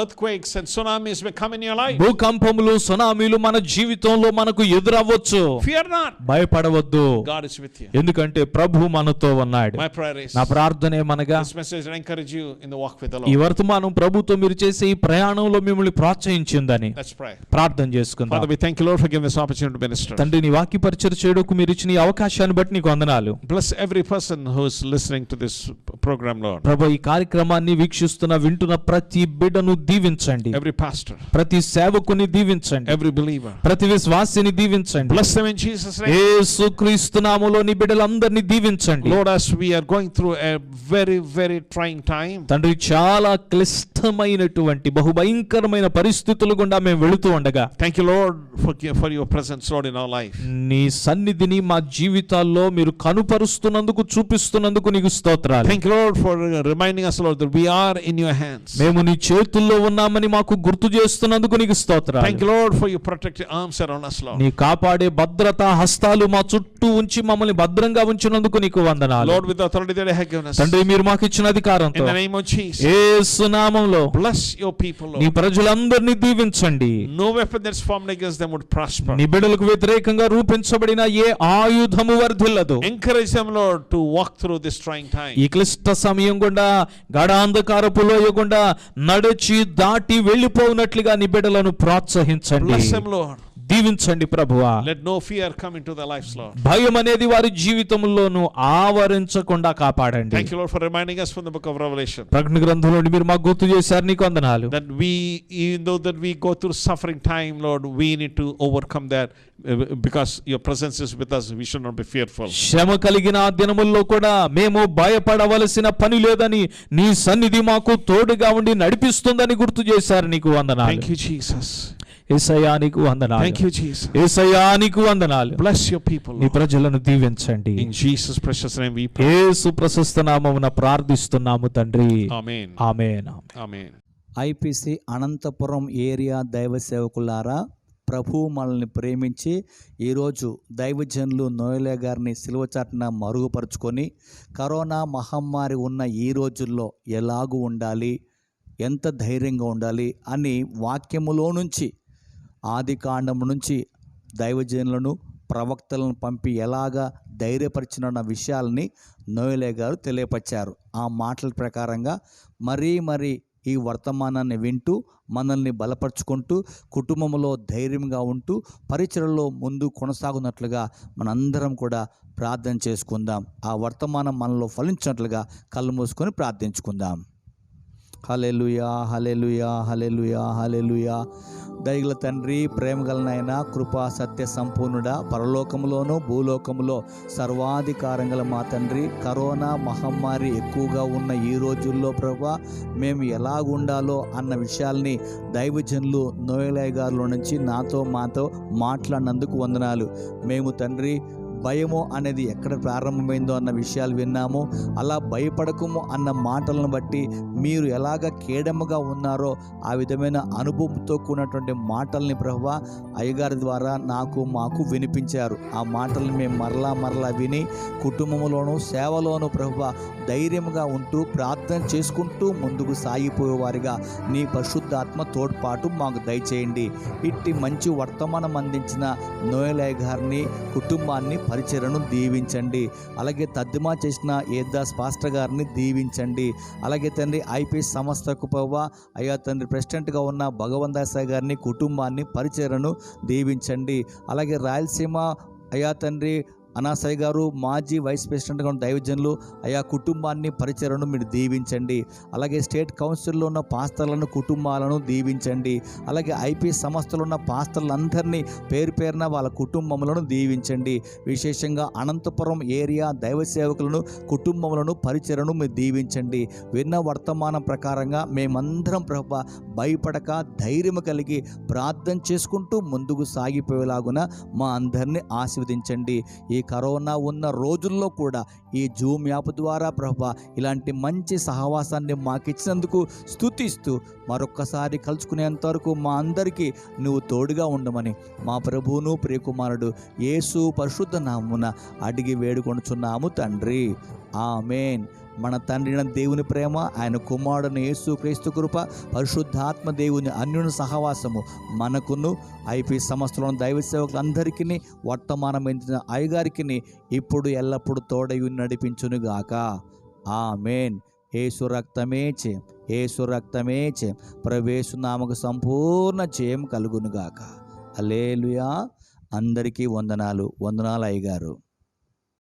earthquakes and tsunamis may come in your life, భూకంపములు సునామీలు మన జీవితంలో మనకు ఎదురవ్వచ్చు. fear not, భయపడవద్దు, God is with you. ఎందుకంటే ప్రభు మనతో ఉన్నాడు. My prayer is, నా ప్రార్థన ఏమనగా, this message will encourage you in the walk with the ఈ Lord. వర్తమానం ప్రభుతో మీరు చేసే ఈ ప్రయాణంలో మిమ్మల్ని ప్రోత్సహించిందని Let's pray. ప్రార్థన చేసుకుందాం. Father, we thank you, Lord, for giving this opportunity to minister. తండ్రి, నీ వాక్య పరిచయం చేయడానికి మీరు ఇచ్చిన ఈ అవకాశాన్ని బట్టి నీకు వందనాలు. Bless every person who is listening to this program, Lord. ప్రభు, ఈ కార్యక్రమాన్ని వీక్షిస్తున్న వింటున్న ప్రతి బిడ్డను దీవించండి, Every pastor, ప్రతి సేవకుని దీవించండి, every believer, ప్రతి విశ్వాసిని దీవించండి. bless them in Jesus' name. యేసుక్రీస్తు నామములో నీ బిడ్డలందరినీ దీవించండి. Lord, as we are going through a very, very trying time, తండ్రి, చాలా క్లిష్టమైనటువంటి బహుభయంకరమైన పరిస్థితులు గుండా మేము వెళుతూ ఉండగా, thank you, Lord, for your presence, Lord, in our life. నీ సన్నిధిని మా జీవితాల్లో మీరు కనుపరుస్తున్నందుకు, చూపిస్తున్నందుకు నీకు స్తోత్రాలు. Thank you, Lord, for reminding us, Lord, that we are in your hands. మేము నీ చేతుల్లో ఉన్నామని మాకు గుర్తు చేస్తున్నందుకు నీకు స్తోత్రాలు. Thank you, Lord, for your protective arms around us, Lord. నీ కాపాడే భద్రతా హస్తాలు మా చుట్టూ ఉంచి మమ్మల్ని భద్రంగా ఉంచినందుకు నీకు వందనాలు. Lord, with the authority that you have given us, తండ్రి మీరు మాకు ఇచ్చిన అధికారంతో in the name of Jesus, యేసు నామములో bless your people, నీ Lord. ప్రజలందరినీ దీవించండి. No weapon that's formed against them would prosper. నీ బిడ్డలకు వ్యతిరేకంగా రూపించబడిన ఏ ఆయుధము వర్ధిల్లదు. Encourage them, Lord, to walk through this trying time. ఈ క్లిష్ట సమయం గుండా గాఢాంధకారపు లోయ గుండా నడిచి దాటి వెళ్ళిపోవునట్లుగా నీ బిడ్డలను ప్రోత్సహించండి. Bless them, Lord. దీవించండి ప్రభువా. Let no fear come into their lives, Lord. భయం అనేది వారి జీవితంలోనూ ఆవరించకుండా కాపాడండి. Thank you, Lord, for reminding us from the book of Revelation ప్రకటన గ్రంథంలో మీరు మాకు గుర్తు చేశారు, నీకు వందనాలు. that we, even though that we go through suffering time, Lord, we need to overcome that because your presence is with us. We should not be fearful. శ్రమ కలిగిన ఆ దినముల్లో కూడా మేము భయపడవలసిన పని లేదని నీ సన్నిధి మాకు తోడుగా ఉండి నడిపిస్తుందని గుర్తు చేశారు, నీకు వందనాలు. Thank you, Jesus. యేసయ్యా నీకు వందనాలు. Thank you, Jesus. యేసయ్యా నీకు వందనాలు. Bless your people, నీ Lord. ప్రజలను దీవించండి. In Jesus' precious name we pray. యేసు ప్రశస్త నామమున ప్రార్థిస్తున్నాము తండ్రి. Amen. ఆమేన్. Amen. ఐపీసీ అనంతపురం ఏరియా దైవ సేవకులారా, ప్రభువు మనల్ని ప్రేమించి ఈరోజు దైవజనులు నోయలే గారిని సిలువ చాటున మరుగుపరుచుకొని కరోనా మహమ్మారి ఉన్న ఈ రోజుల్లో ఎలాగూ ఉండాలి, ఎంత ధైర్యంగా ఉండాలి అని వాక్యములో నుంచి ఆది కాండం నుంచి దైవజనులను ప్రవక్తలను పంపి ఎలాగా ధైర్యపరిచిన విషయాలని నోయలే గారు తెలియపరిచారు. ఆ మాటల ప్రకారంగా మరీ ఈ వర్తమానాన్ని వింటూ మనల్ని బలపరుచుకుంటూ కుటుంబంలో ధైర్యంగా ఉంటూ పరిచర్యలో ముందు కొనసాగునట్లుగా మనందరం కూడా ప్రార్థన చేసుకుందాం. ఆ వర్తమానం మనలో ఫలించినట్లుగా కళ్ళు మూసుకొని ప్రార్థించుకుందాం. హల్లెలూయా, హల్లెలూయా, హల్లెలూయా, హల్లెలూయా. దయగల తండ్రి, ప్రేమగలనైన కృపా సత్య సంపూర్ణుడా, పరలోకములోను భూలోకములో సర్వాధికారంగల మా తండ్రి, కరోనా మహమ్మారి ఎక్కువగా ఉన్న ఈ రోజుల్లో ప్రభువా మేము ఎలాగుండాలో అన్న విషయాల్ని దైవజనులు నోయలే గారిలో నుంచి మాతో మాట్లాడినందుకు వందనాలు. మేము తండ్రి భయము అనేది ఎక్కడ ప్రారంభమైందో అన్న విషయాలు విన్నాము. అలా భయపడకము అన్న మాటలను బట్టి మీరు ఎలాగ కేడముగా ఉన్నారో ఆ విధమైన అనుభవంతో కూడినటువంటి మాటల్ని ప్రభువా అయ్యగారి ద్వారా మాకు వినిపించారు. ఆ మాటల్ని మేము మరలా విని కుటుంబంలోనూ సేవలోనూ ప్రభువా ధైర్యంగా ఉంటూ ప్రార్థన చేసుకుంటూ ముందుకు సాగిపోయేవారిగా నీ పరిశుద్ధాత్మ తోడ్పాటు మాకు దయచేయండి. ఇట్టి మంచి వర్తమానం అందించిన నోయలే గారిని, కుటుంబాన్ని, పరిచర్యను దీవించండి. అలాగే తద్దిమా చేసిన ఏదాస్ పాస్టర్ గారిని దీవించండి. అలాగే తండ్రి ఐపీఎస్ సంస్థకు ప్రభువా అయ్యా తండ్రి ప్రెసిడెంట్గా ఉన్న భగవంతాసాయి గారిని, కుటుంబాన్ని, పరిచర్యను దీవించండి. అలాగే రాయలసీమ అయ్యా తండ్రి అనాసాయి గారు మాజీ వైస్ ప్రెసిడెంట్గా ఉన్న దైవజనులు అయా కుటుంబాన్ని, పరిచర్యను మీరు దీవించండి. అలాగే స్టేట్ కౌన్సిల్లో ఉన్న పాస్టర్లను, కుటుంబాలను దీవించండి. అలాగే ఐపీఎస్ సంస్థలో ఉన్న పాస్టర్లందరినీ పేరున వాళ్ళ కుటుంబములను దీవించండి. విశేషంగా అనంతపురం ఏరియా దైవ సేవకులను, కుటుంబములను, పరిచర్యను మీరు దీవించండి. విన్న వర్తమానం ప్రకారంగా మేమందరం ప్రభు భయపడక ధైర్యం కలిగి ప్రార్థన చేసుకుంటూ ముందుకు సాగిపోయేలాగున మా అందరినీ ఆశీర్వదించండి. ఈ కరోనా ఉన్న రోజుల్లో కూడా ఈ జూమ్ యాప్ ద్వారా ప్రభా ఇలాంటి మంచి సహవాసాన్ని మాకు ఇచ్చినందుకు స్తుతిస్తూ మరొక్కసారి కలుసుకునేంత వరకు మా అందరికీ నువ్వు తోడుగా ఉండమని మా ప్రభువును ప్రియకుమారుడు యేసు పరిశుద్ధ నామమున అడిగి వేడుకొనుచున్నాము తండ్రి. ఆమేన్. మన తండ్రిన దేవుని ప్రేమ, ఆయన కుమారుడైన యేసు క్రీస్తు కృప, పరిశుద్ధాత్మ దేవుని అన్యుని సహవాసము మనకును ఐపీ సంస్థలోని దైవ సేవకులందరికీ వర్తమానం ఎంచిన అయ్యగారికి ఇప్పుడు ఎల్లప్పుడూ తోడయి నడిపించునుగాక. ఆమేన్. యేసు రక్తమే చే ప్రవేశు నామకు సంపూర్ణ జయం కలుగునుగాక. హల్లెలూయా. అందరికీ వందనాలు అయ్యగారు.